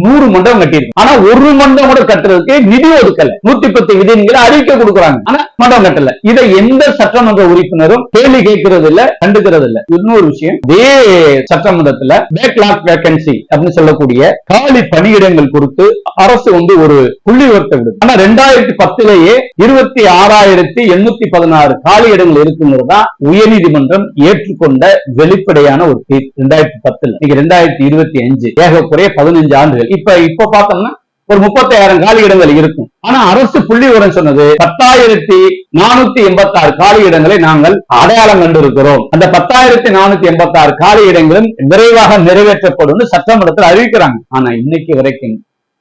100 மண்டபம் கட்டியிருக்கு. ஆனா ஒரு மண்டபம் கூட கட்டுறதுக்கு நிதி ஒதுக்கல. 110 விதிகளை அறிவிக்க கொடுக்குறாங்க, ஆனா மண்டபம் கட்டல. இதை எந்த சட்டமன்ற உறுப்பினரும் கேள்வி கேட்கறது இல்ல, கண்டுக்கிறது இல்ல. இன்னொரு விஷயம், இதே சட்டமன்றத்துல பேக்லாக் வேகன்சி அப்படின்னு சொல்லக்கூடிய காலி பணியிடங்கள் குறித்து அரசு ஒரு புள்ளி விவரத்தை விடுது. ஆனா 2010லேயே 26,816 காலி இடங்கள் இருக்கு. உயர்நீதிமன்றம் ஏற்றுக்கொண்ட வெளிப்படையான ஒரு தீர்ப்பு 2010. 2025 ஏகக்குறைய 15 ஆண்டுகள். இப்ப பார்த்தோம்னா ஒரு 30,000 காலி இடங்கள் இருக்கும். ஆனா அரசு புள்ளி விவரம் சொன்னது 10,486 காலி இடங்களை நாங்கள் அடையாளம் கண்டிருக்கிறோம். அந்த 10,486 காலி இடங்களும் விரைவாக நிறைவேற்றப்படும் சட்டமன்றத்தில் அறிவிக்கிறாங்க. ஆனா இன்னைக்கு வரைக்கும்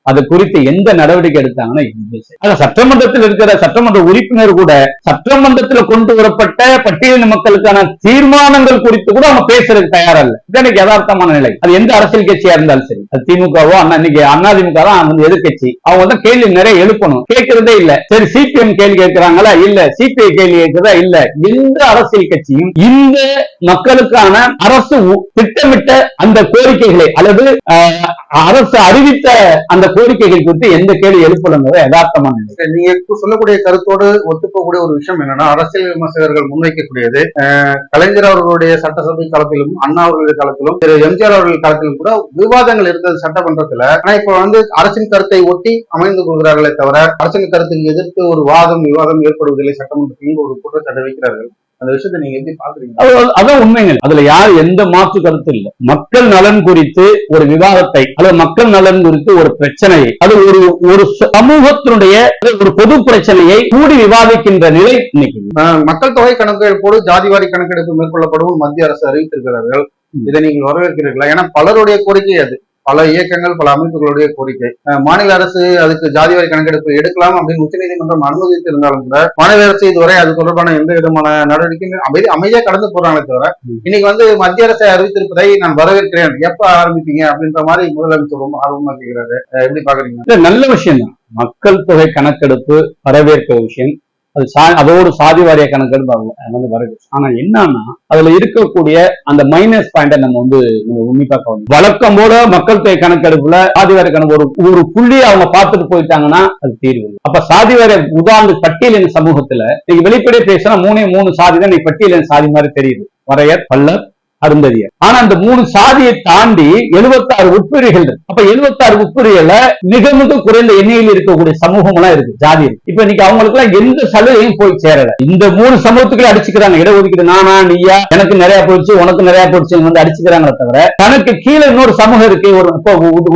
அது குறித்து எந்த நடவடிக்கை எடுத்தாங்கன்னா, சட்டமன்றத்தில் இருக்கிற சட்டமன்ற உறுப்பினர் கூட சட்டமன்றத்தில் கொண்டு வரப்பட்ட பட்டியலின மக்களுக்கான தீர்மானங்கள் குறித்து கூட அவங்க பேசுறதுக்கு தயாரா இல்லை. இது யதார்த்தமான நிலை. அது எந்த அரசியல் கட்சியா இருந்தாலும் சரி, அது திமுகவோ இன்னைக்கு அதிமுக தான் எதிர்கட்சி, அவங்க தான் கேள்வி நிறைய எழுப்பணும், கேட்கறதே இல்ல. சரி, சிபிஎம் கேள்வி கேட்கிறாங்களா? இல்ல. சிபிஐ கேள்வி கேட்கிறதா? இல்ல. எந்த அரசியல் கட்சியும் இந்த மக்களுக்கான அரசு திட்டமிட்ட அந்த கோரிக்கைகளை அல்லது அரசு அறிவித்த அந்த கோரிக்கைகள் குறித்து எந்த கேள்வி எழுப்பலங்கிறத யதார்த்தமான நிலை. நீங்க சொல்லக்கூடிய கருத்தோடு ஒத்துக்கக்கூடிய ஒரு விஷயம் என்னன்னா, அரசியல் விமர்சகர்கள் முன்வைக்கக்கூடியது கலைஞர் அவர்களுடைய சட்டசபை காலத்திலும் அண்ணா அவர்களுடைய காலத்திலும் திரு எம்ஜிஆர் அவர்கள் காலத்திலும் கூட விவாதங்கள் இருந்தது சட்டமன்றத்துல. ஆனா இப்ப அரசின் கருத்தை ஒட்டி அமைந்து கொள்கிறார்களே தவிர அரசின் கருத்துக்கு எதிர்த்து ஒரு விவாதம் ஏற்படுவதில்லை சட்டமன்றத்தில் ஒரு குற்றச்சாட்டு வைக்கிறார்கள். அந்த விஷயத்தை நீங்க எப்படி பாக்குறீங்க? அதான் உண்மைகள். அதுல யார் எந்த மாற்று கருத்து இல்லை. மக்கள் நலன் குறித்து ஒரு விவாதத்தை அல்லது மக்கள் நலன் குறித்து ஒரு பிரச்சனையை, அது ஒரு சமூகத்தினுடைய ஒரு பொது பிரச்சனையை கூடி விவாதிக்கின்ற நிலை இன்னைக்கு. மக்கள் தொகை கணக்கெடுப்போடு ஜாதிவாரி கணக்கெடுப்பு மேற்கொள்ளப்படும் மத்திய அரசு அறிவித்திருக்கிறார்கள். இதை நீங்கள் வரவேற்கிறீர்களா? ஏன்னா பலருடைய கோரிக்கை அது, பல இயக்கங்கள் பல அமைப்புகளுடைய கோரிக்கை. மாநில அரசு அதுக்கு ஜாதிவாரி கணக்கெடுப்பு எடுக்கலாம் அப்படின்னு உச்சநீதிமன்றம் அனுமதித்து இருந்தாலும் கூட மாநில அரசு இதுவரை அது தொடர்பான எந்த விதமான நடவடிக்கையும் அமைதியா கடந்து போறாங்களே தவிர இன்னைக்கு மத்திய அரசை அறிவித்திருப்பதை நான் வரவேற்கிறேன், எப்ப ஆரம்பிப்பீங்க அப்படின்ற மாதிரி முதலமைச்சர் ரொம்ப ஆர்வமா கேட்கிறாரு. எப்படி பாக்குறீங்க? நல்ல விஷயம் தான் மக்கள் தொகை கணக்கெடுப்பு, வரவேற்கிற விஷயம். அதோடு சாதி வாரிய கணக்கெடுப்பு வருது. ஆனா என்னன்னா, அதுல இருக்கக்கூடிய அந்த மைனஸ் பாயிண்ட நம்ம உன்னிப்பா கவனிக்கணும். வழக்கம் போல மக்கள் தொகை கணக்கெடுப்புல சாதி வாரிய கணக்கு ஒரு புள்ளி அவங்க பார்த்துட்டு போயிட்டாங்கன்னா அது தீர்வு. அப்ப சாதி வாரிய உதாரண பட்டியலின சமூகத்துல நீங்க வெளிப்படையே பேசினா 3 சாதி தான் நீங்க பட்டியலின சாதி மாதிரி தெரியுது. வரையர், பல்லர், அருந்ததியர். ஆனா அந்த 3 சாதியை தாண்டி 76 உட்பிரிவுகள். அப்ப 76 உட்பிரிவுகள்ல மிக மிக குறைந்த எண்ணிக்கையில் இருக்கக்கூடிய சமூகம் எல்லாம் இருக்கு, ஜாதி இருக்கு. இப்ப இன்னைக்கு அவங்களுக்கு எல்லாம் எந்த சலுகையும் போய் சேரல. இந்த 3 சமூகத்துக்குள்ள அடிச்சுக்கிறாங்க. இடஒதுக்கீடு நானா நீயா, எனக்கு நிறைய போயிடுச்சு உனக்கு நிறைய போயிடுச்சு அடிச்சுக்கிறாங்களே தவிர தனக்கு கீழே இன்னொரு சமூகம் இருக்கு.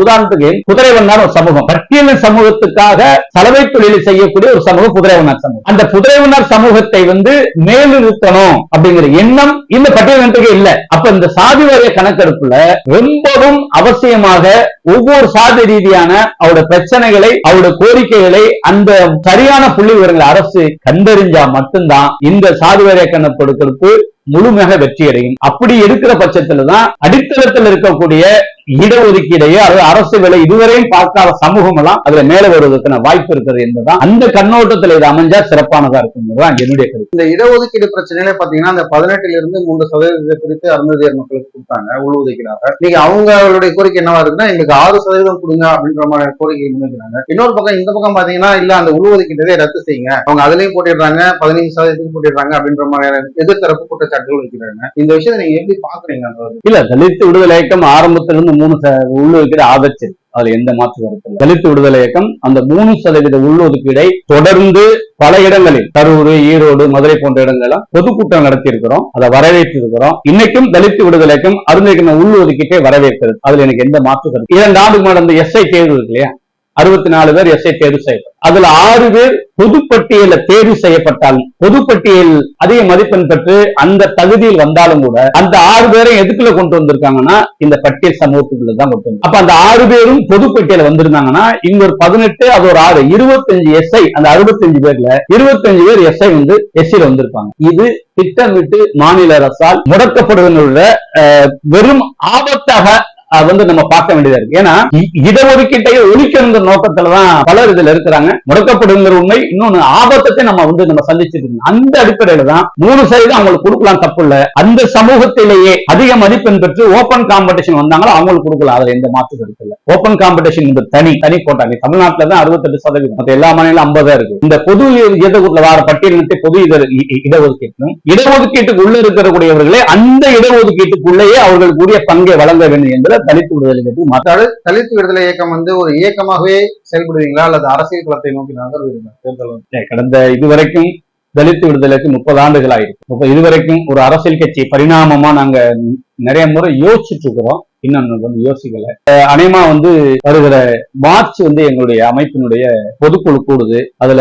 உதாரணத்துக்கு குதிரைவண்ணார் ஒரு சமூகம், பட்டியலின சமூகத்துக்காக சலவை தொழிலை செய்யக்கூடிய ஒரு சமூகம் குதிரைவண்ணார் சமூகம். அந்த குதிரைவண்ணார் சமூகத்தை மேலிருத்தணும் அப்படிங்கிற எண்ணம் இந்த பட்டியலினத்துக்கு இல்ல. அப்ப இந்த சாதி வாரிய கணக்கெடுப்புல ரொம்பவும் அவசியமாக ஒவ்வொரு சாதி ரீதியான அவருடைய பிரச்சனைகளை, அவருடைய கோரிக்கைகளை அந்த சரியான புள்ளி விவரங்களை அரசு கண்டறிஞ்சா மட்டும்தான் இந்த சாதி வாரிய கணக்கெடுப்பு முழுமையாக வெற்றி அடையும். அப்படி எடுக்கிற பட்சத்துலதான் அடித்தளத்தில் இருக்கக்கூடிய இடஒதுக்கீடையோ அல்லது அரசு வேலை இதுவரையும் பார்க்காத சமூகம் எல்லாம் அதுல மேல வருவதற்கான வாய்ப்பு இருக்கிறது என்பதுதான் அந்த கண்ணோட்டத்தில் இது அமைஞ்சா சிறப்பானதா இருக்குங்கிறதான் என்னுடைய கருத்து. இந்த இடஒதுக்கீடு பிரச்சனையில பாத்தீங்கன்னா அந்த 18 இருந்து 3% குறித்து அருந்ததியர் மக்களுக்கு கொடுத்தாங்க உள்ஒதுக்கீடாக. நீங்க அவங்களுடைய கோரிக்கை என்னவா இருக்குன்னா எங்களுக்கு 6% கொடுங்க அப்படின்ற மாதிரி கோரிக்கை முன்வைக்கிறாங்க. இன்னொரு பக்கம் இந்த பக்கம் பாத்தீங்கன்னா இல்ல அந்த உள்ஒதுக்கீட்டை ரத்து செய்யுங்க, அவங்க அதுலயும் போட்டிடுறாங்க 15% போட்டிடுறாங்க அப்படின்ற மாதிரியான எதிர்த்தரப்பு குற்றச்சாட்டுகள் வைக்கிறாங்க. இந்த விஷயத்தை நீங்க எப்படி பாக்குறீங்க? இல்ல, தலித் விடுதலை இயக்கம் ஆரம்பத்திலிருந்து 3 உள்ளொதுக்கீடு ஆதரிச்சு, அதுல எந்த மாற்று கருத்து இல்லை. தலித் விடுதலை இயக்கம் அந்த 3% உள்ளொதுக்கீடை தொடர்ந்து பல இடங்களில் கரூர், ஈரோடு, மதுரை போன்ற இடங்களெல்லாம் பொதுக்கூட்டம் நடத்தி இருக்கிறோம், அதை வரவேற்று இருக்கிறோம். இன்னைக்கும் தலித் விடுதலை இயக்கம் அருந்ததியர் உள்ளொதுக்கீட்டை வரவேற்கிறது. அதுல எனக்கு எந்த மாற்று கருத்து. 2 ஆண்டுக்கு நடந்த எஸ்ஐ தேர்வு இருக்கு இல்லையா, 64 பேர் எஸ்ஐ தேர்வு செய்யப்பட்டார். அதுல 6 பேர் பொதுப்பட்டியல தேர்வு செய்யப்பட்டாலும், பொதுப்பட்டியல் அதிக மதிப்பெண் பெற்று அந்த தகுதியில் வந்தாலும் கூட அந்த 6 பேரையும் எதுக்குள்ள கொண்டு வந்திருக்காங்கன்னா இந்த பட்டியல் சமூகத்துக்குள்ள தான் கொண்டு வந்து. அப்ப அந்த 6 பேரும் பொதுப்பட்டியல வந்திருந்தாங்கன்னா இங்க ஒரு 18, அது ஒரு 6, 25 எஸ்ஐ. அந்த 65 பேர்ல 25 பேர் எஸ்ஐ எஸ்சில வந்திருப்பாங்க. இது திட்டமிட்டு மாநில அரசால் முடக்கப்படுவதோட வெறும் ஆபத்தாக நம்ம பார்க்க வேண்டியதா இருக்கு. ஏன்னா இடஒதுக்கீட்டை ஒழிக்கிற நோக்கத்துலதான் பலர் இதுல இருக்கிறாங்க. முடக்கப்படுங்கிற உண்மை. இன்னொன்னு ஆபத்தை நம்ம சந்திச்சிட்டு இருக்கோம். அந்த அடிப்படையில தான் 3% அவங்களுக்கு கொடுக்கலாம், தப்பு இல்ல. அந்த சமூகத்திலேயே அதிக மதிப்பெண் பெற்று ஓபன் காம்படிஷன் வந்தாங்களோ அவங்களுக்கு கொடுக்கலாம், அதுல எந்த மாற்று கருத்து இல்ல. ஓபன் காம்படிஷன் தனி போட்டாங்க. தமிழ்நாட்டுல தான் 68%, மற்ற எல்லா மாநிலம் 50 இருக்கு. இந்த பொது இடஒதுக்கீட்டுல வார பட்டியலினத்தை பொது இடஒதுக்கீட்டு இடஒதுக்கீட்டுக்கு உள்ள இருக்கிறவர்களே அந்த இடஒதுக்கீட்டுக்குள்ளேயே அவர்களுக்குரிய பங்கை வழங்க வேண்டும் என்பது தலித் விடுதலை இயக்கம். தலித் விடுதலை இயக்கம் ஒரு இயக்கமாகவே செயல்படுவீங்களா அல்லது அரசியல் களத்தை நோக்கி நகர்வீங்களா? கடந்த இதுவரைக்கும் தலித் விடுதலைக்கு 30 ஆண்டுகள் ஆயிருக்கு. இதுவரைக்கும் ஒரு அரசியல் கட்சி பரிணாமமா நாங்க நிறைய முறை யோசிச்சுட்டு இருக்கிறோம். இன்னும் யோசிக்கல. அநேகமா வருகிற மார்ச் எங்களுடைய அமைப்பினுடைய பொதுக்குழு கூடுது. அதுல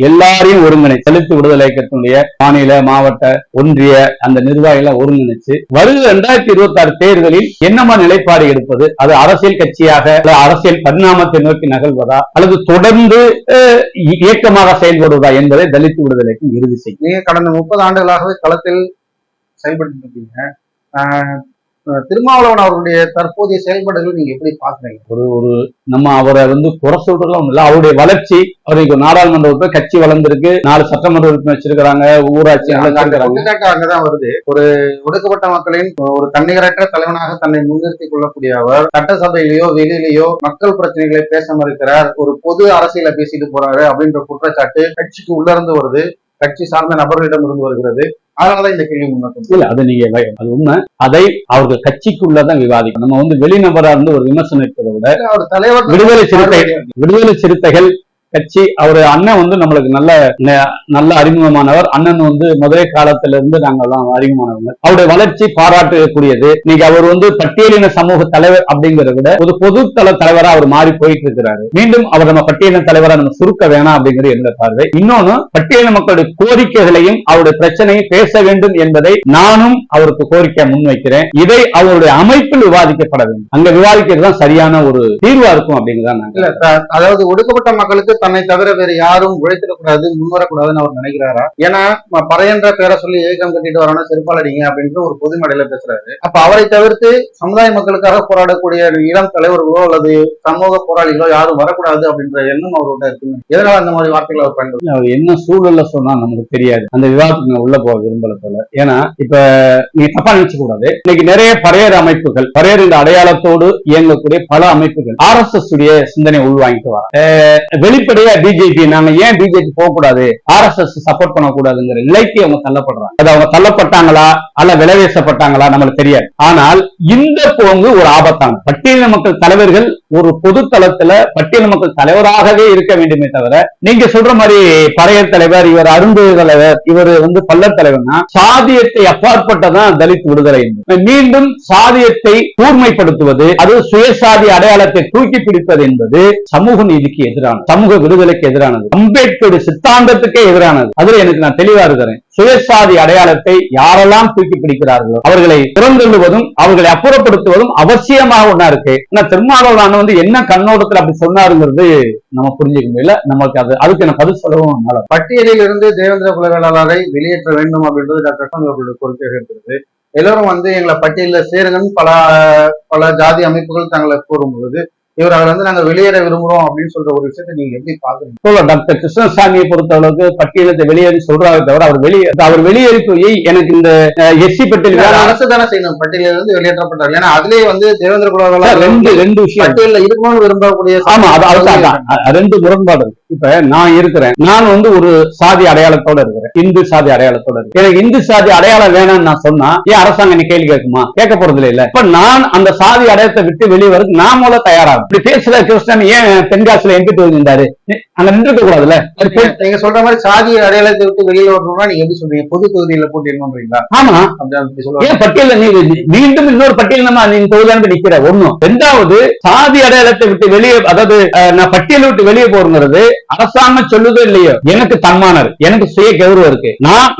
எல்லாரையும் ஒருங்கிணைச்சு தலித் விடுதலை இயக்கத்தினுடைய மாநில, மாவட்ட, ஒன்றிய அந்த நிர்வாகிகளை ஒருங்கிணைச்சு வருகிற 2026 தேர்தலில் என்னமா நிலைப்பாடு எடுப்பது, அது அரசியல் கட்சியாக அரசியல் பரிணாமத்தை நோக்கி நகர்வதா அல்லது தொடர்ந்து இயக்கமாக செயல்படுவதா என்பதை தலித் விடுதலைக்கு இறுதி செய்யும். நீங்க கடந்த 30 ஆண்டுகளாகவே களத்தில் செயல்பட்டு இருக்கீங்க. திருமாவளவன் அவருடைய தற்போதைய செயல்பாடுகள் நீங்க எப்படி பாக்குறீங்க? ஒரு நம்ம அவரை குறை சொல்றதுலாம் இல்ல. அவருடைய வளர்ச்சி, அவருக்கு நாடாளுமன்ற உறுப்பினர் கட்சி வளர்ந்திருக்கு, 4 சட்டமன்ற உறுப்பினர் வச்சிருக்கிறாங்க, ஊராட்சி அங்கதான் வருது. ஒரு ஒடுக்கப்பட்ட மக்களின் ஒரு தன்னிகரற்ற தலைவனாக தன்னை முன்னிறுத்திக் கொள்ளக்கூடிய அவர் சட்டசபையிலேயோ வெளியிலேயோ மக்கள் பிரச்சனைகளை பேச மறுக்கிறார், ஒரு பொது அரசியல பேசிட்டு போறாரு அப்படின்ற குற்றச்சாட்டு கட்சிக்கு உள்ள இருந்து வருது, கட்சி சார்ந்த நபர்களிடம் இருந்து வருகிறது. அதனாலதான் இந்த கேள்வி முன்னாடி இல்ல, அது நீங்க அது உண்மை. அதை அவர்கள் கட்சிக்குள்ளதான் விவாதிக்கும். நம்ம வெளிநபரா இருந்து ஒரு விமர்சனம் இருக்கிறத விட அவர் தலைவர் விடுதலை சிறுத்தைகள் கட்சி, அவரு அண்ணன் நம்மளுக்கு நல்ல அறிமுகமானவர். அண்ணன் முதலே காலத்துல இருந்து நாங்கெல்லாம் அறிமுகமானவங்க. அவருடைய வளர்ச்சி பாராட்டக்கூடியது. நீங்க அவர் பட்டியலின சமூக தலைவர் அப்படிங்கிறத விட ஒரு பொதுத்தள தலைவரா அவர் மாறி போயிட்டு இருக்கிறாரு. மீண்டும் அவர் நம்ம பட்டியலின தலைவரா நம்ம சுருக்க வேணாம் அப்படிங்கிறது என்னோட பார்வை. இன்னொன்னு, பட்டியலின மக்களுடைய கோரிக்கைகளையும் அவருடைய பிரச்சனையை பேச வேண்டும் என்பதை நானும் அவருக்கு கோரிக்கை முன்வைக்கிறேன். இதை அவருடைய அமைப்பில் விவாதிக்கப்பட வேண்டும். அங்க விவாதிக்கிறது தான் சரியான ஒரு தீர்வா இருக்கும் அப்படிங்கிறதா. அதாவது ஒடுக்கப்பட்ட மக்களுக்கு தன்னை தவிர வேறு யாரும் உழைத்திடக்கூடாது, முன்வரக்கூடாதுன்னு அவர் நினைக்கிறாரா? ஏன்னா பறையன்ற பேரை சொல்லி ஏகம் கட்டிட்டு வரணும், செருப்பாளடிங்க அப்படின்ற ஒரு பொது மேடையில பேசுறாரு. அப்ப அவரை தவிர்த்து சமுதாய மக்களுக்காக போராடக்கூடிய இளம் தலைவர்களோ அல்லது சமூக போராளிகளோ யாரும் வரக்கூடாது அப்படின்ற எண்ணம் அவரோட இருக்கு. எதனால அந்த மாதிரி வார்த்தைகளை அவர் பயன்படுத்த? அவர் என்ன சூழல்ல சொன்னா நமக்கு தெரியாது. அந்த விவாதத்துக்கு நான் உள்ள போக விரும்பல போல. ஏன்னா இப்ப நீ தப்பா நினைச்ச கூடாது. இன்னைக்கு நிறைய பறையர் அமைப்புகள், பறையர் இந்த அடையாளத்தோடு இயங்கக்கூடிய பல அமைப்புகள் RSS உடைய சிந்தனை உள்வாங்கிட்டு வர வெளிப்படையா பிஜேபி, நாங்க ஏன் பிஜேபி போக கூடாது, RSS சப்போர்ட் பண்ணக்கூடாதுங்கிற நிலைக்கு அவங்க தள்ளப்படுறாங்க. அது அவங்க தள்ளப்பட்டாங்களா அல்ல விளைவேசப்பட்டாங்களா நம்மளுக்கு தெரியாது. ஆனால் இந்த போங்கு ஒரு ஆபத்தான பட்டியலின மக்கள் தலைவர்கள் ஒரு பொது தளத்துல பட்டியலின மக்கள் தலைவராகவே இருக்க வேண்டுமே தவிர, நீங்க சொல்ற மாதிரி பறையர் தலைவர், இவர் அரும்பு தலைவர், இவர் பல்லர் தலைவர்னா சாதியத்தை அப்பாற்பட்டதான் தலித் விடுதலை. மீண்டும் சாதியத்தை கூர்மைப்படுத்துவது, அது சுயசாதி அடையாளத்தை தூக்கி பிடிப்பது என்பது சமூக நீதிக்கு எதிரான, சமூக விடுதலைக்கு எதிரானது, அம்பேத்கருடைய சித்தாந்தத்துக்கே எதிரானது. அதுல எனக்கு நான் தெளிவா இருக்கிறேன். சுயசாதி அடையாளத்தை யாரெல்லாம் தூக்கி பிடிக்கிறார்களோ அவர்களை புறந்தள்ளுவதும் அவர்களை அப்புறப்படுத்துவதும் அவசியமாக ஒண்ணா இருக்கு. ஆனா திருமாவளவன் வந்து என்ன கண்ணோட்டத்தில் அப்படி சொன்னாருங்கிறது நம்ம புரிஞ்சுக்க முடியல. நமக்கு அதுக்கு என்ன பதில் சொல்லவும் பட்டியலில் இருந்து தேவேந்திர குல வேளாளரை வெளியேற்ற வேண்டும் அப்படின்றது டாக்டர் அவர்களுடைய கோரிக்கையாக இருக்கிறது. எல்லாரும் வந்து எங்களை பட்டியலில் சேருங்கன்னு பல ஜாதி அமைப்புகள் தங்களை கூறும் பொழுது இவர்கள் வந்து நாங்க வெளியேற விரும்புறோம் அப்படின்னு சொல்ற ஒரு விஷயத்தை நீங்க எப்படி பாக்குறீங்க? டாக்டர் கிருஷ்ணசாமியை பொறுத்தளவுக்கு பட்டியலத்தை வெளியேறி சொல்றாங்க தவிர அவர் வெளியேறி போய் எனக்கு இந்த எஸ்சி பட்டியல் அரசு தானே செய்யணும். பட்டியலில் இருந்து வெளியேற்றப்பட்டார். ஏன்னா அதுலயே வந்து தேவேந்திர குல ரெண்டு விஷயம் பட்டியலில் இருக்கணும்னு விரும்பக்கூடிய ரெண்டு முரண்பாடு இருக்கு. இப்ப நான் இருக்கிறேன், நான் வந்து ஒரு சாதி அடையாளத்தோட இருக்கிறேன், இந்து சாதி அடையாளத்தோட இருக்கு. எனக்கு இந்து சாதி அடையாளம் வேணும்னு நான் சொன்னா ஏன் அரசாங்கம் நீ கேள்வி கேட்குமா? கேட்க போறது இல்ல. இப்ப நான் அந்த சாதி அடையாளத்தை விட்டு வெளியே வரது நான் மூலம் தயாராகும். இப்படி பேசுற கிருஷ்ணன் ஏன் தென்காசியில எம்பி இருந்தாரு? அங்க நின்றுக்க கூடாதுல்ல. நீங்க சொல்ற மாதிரி சாதி அடையாளத்தை விட்டு வெளியே வரணும்னா நீங்க எப்படி சொல்றீங்க? பொது தொகுதியில போட்டிருந்தீங்களா? ஆமா, ஏன் பட்டியல நீ மீண்டும் இன்னொரு பட்டியல் நம்ம நீங்க தொகுதியில நிக்கிற ஒண்ணும். ரெண்டாவது, சாதி அடையாளத்தை விட்டு வெளியே, அதாவது நான் பட்டியலை விட்டு வெளியே போறங்கிறது அரசாங்கம் சொல்லுதோ இல்லையோ எனக்கு தன்மானம் இருக்கு, எனக்கு சுய கௌரவம் இருக்கு,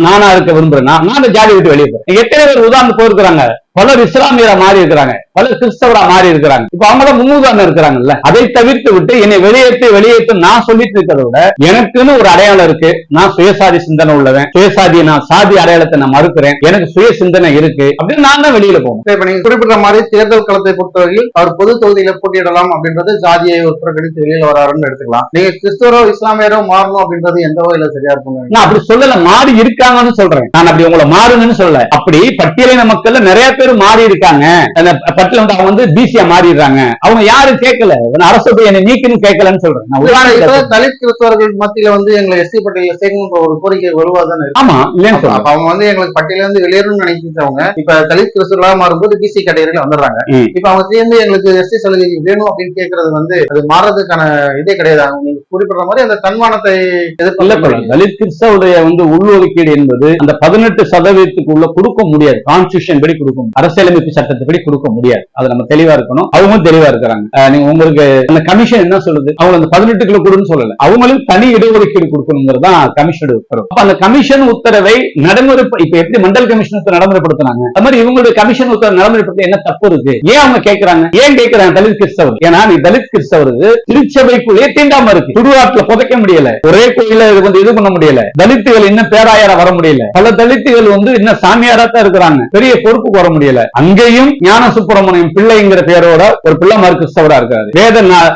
நானா இருக்க விரும்புறேன். நான் அந்த ஜாதி விட்டு வெளியே போறேன். எத்தனை பேர் உதாரணம் போயிருக்கிறாங்க, பலர் இஸ்லாமியரா மாறி இருக்கிறாங்க, பலர் கிறிஸ்தவரா மாறி இருக்கிறாங்க. இப்ப அவங்க தான் முன்னுதாரணம் இருக்கிறாங்கல்ல. அதை தவிர்த்து விட்டு என்னை வெளியேற்று நான் சொல்லிட்டு இருக்கிறத விட எனக்குன்னு ஒரு அடையாளம் இருக்கு. நான் சுயசாதி சிந்தனை உள்ளவன், சுயசாதி நான் சாதி அடையாளத்தை நான் மறுக்கிறேன், எனக்கு சுய சிந்தனை இருக்கு அப்படின்னு நான் தான் வெளியில போகணும். இப்ப நீங்க குறிப்பிட்ட மாதிரி தேர்தல் களத்தை பொறுத்தவரையில் அவர் பொது தொகுதியில போட்டியிடலாம் அப்படின்றது ஜாதியை ஒரு புறக்கணித்து வெளியில வராருன்னு எடுத்துக்கலாம். நீங்க கிறிஸ்தவரோ இஸ்லாமியரோ மாறணும் அப்படின்றது எந்த வகையில சரியா இருக்கும்? நான் அப்படி சொல்லல, மாறி இருக்காங்கன்னு சொல்றேன். நான் அப்படி உங்களை மாறுன்னு சொல்லல. அப்படி பட்டியலின மக்கள் நிறைய பேர் மாறி இருக்காங்க. பட்டியல வந்து அவங்க வந்து பிசியா மாறிடுறாங்க. அவங்க யாரும் கேட்கல, அரசு என்னை நீக்குன்னு கேட்கலன்னு சொல்றேன். தலித் கிறிஸ்தவர்கள் மத்தியில வந்து எங்களை எஸ்டி பட்டியல சேர்க்கணுன்ற ஒரு கோரிக்கை வலுவாதானே இருக்கு. ஆமா, இல்லைன்னு அவங்க வந்து எங்களுக்கு பட்டியல இருந்து வெளியேறணும்னு நினைக்கிறவங்க இப்ப தலித் கிறிஸ்தவர்களா மாறும்போது பிசி கேட்டகரியில வந்துடுறாங்க. இப்ப அவங்க சேர்ந்து எங்களுக்கு எஸ்டி சலுகை வேணும் அப்படின்னு கேட்கறது வந்து அது மாறதுக்கான இதே கிடையாது. நீங்க குறிப்பிட்ட மாதிரி அந்த தன்மானத்தை எதிர்ப்பு தலித் கிறிஸ்தவருடைய வந்து உள்ஒதுக்கீடு என்பது அந்த 18% கொடுக்க முடியாது. கான்ஸ்டிடியூஷன் படி கொடுக்க முடியாது, அரசியலமைப்பு சட்டத்துப்படி கொடுக்க முடியாது. அது நம்ம தெளிவா இருக்கணும். அவங்களும் தெளிவா இருக்கிறாங்க. நீங்க உங்களுக்கு அந்த கமிஷன் என்ன சொல்லுது, அவங்க அந்த 18 கொடுன்னு சொல்லல, அவங்களுக்கு தனி இடஒதுக்கீடு கொடுக்கணுங்கிறது தான் கமிஷன் உத்தரவு. அப்ப அந்த கமிஷன் உத்தரவை நடைமுறை இப்ப எப்படி மண்டல் கமிஷன் நடைமுறைப்படுத்தினாங்க, அது மாதிரி இவங்களுடைய கமிஷன் உத்தரவு நடைமுறைப்படுத்த என்ன தப்பு இருக்கு? ஏன் அவங்க கேட்கிறாங்க? ஏன் கேட்கிறாங்க தலித் கிறிஸ்தவர்? ஏன்னா நீ தலித் கிறிஸ்தவருக்கு திருச்சபைக்குள்ளே தீண்டாம இருக்கு, சுடுகாட்டுல புதைக்க முடியல, ஒரே கோயில இது பண்ண முடியல, தலித்துகள் இன்னும் பேராயரா வர முடியல, பல தலித்துகள் வந்து இன்னும் சாமியாரா தான் இருக்கிறாங்க, பெரிய பொறுப்புக்கு வர முடியல. அங்கேயும் ஞான சுப்பிரமணியம் பிள்ளைங்கிற பேரோட ஒரு பிள்ளைமார் கிறிஸ்தவரா இருக்காரு,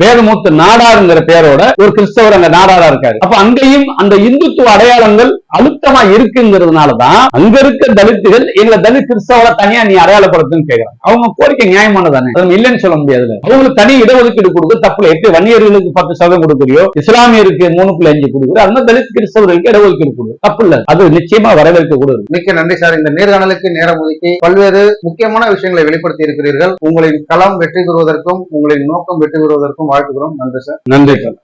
வேதமூத்து நாடாருங்கிற பேரோட ஒரு கிறிஸ்தவர் அங்க நாடாரா இருக்காரு. அப்ப அங்கேயும் அந்த இந்துத்துவ அடையாளங்கள் அழுத்தமா இருக்குங்கிறதுனாலதான் அங்க இருக்க தலித்துகள் எங்களை தலித் கிறிஸ்தவரை தனியா நீ அடையாளப்படுத்துன்னு கேட்கிறாங்க. அவங்க கோரிக்கை நியாயமானதானே, இல்லைன்னு சொல்ல முடியாது. அவங்களுக்கு தனி இடஒதுக்கீடு கொடுக்க தப்புல. எப்படி வன்னியர்களுக்கு 10% கொடுக்குறியோ, இஸ்லாமியருக்கு 3.5 கொடுக்குறோம், அந்த தலித் கிறிஸ்தவர்களுக்கு இடஒதுக்கீடு கொடுக்குது, தப்பு இல்ல. அது நிச்சயமா வரவேற்க கூடாது. மிக்க நன்றி சார். இந்த நேர்காணலுக்கு நேரம் ஒதுக்கி பல்வேறு முக்கியமான விஷயங்களை வெளிப்படுத்தி இருக்கிறீர்கள். உங்களின் களம் வெற்றி பெறுவதற்கும் உங்களின் நோக்கம் வெற்றி பெறுவதற்கும் வாழ்த்துகிறோம். நன்றி சார். நன்றி சார்.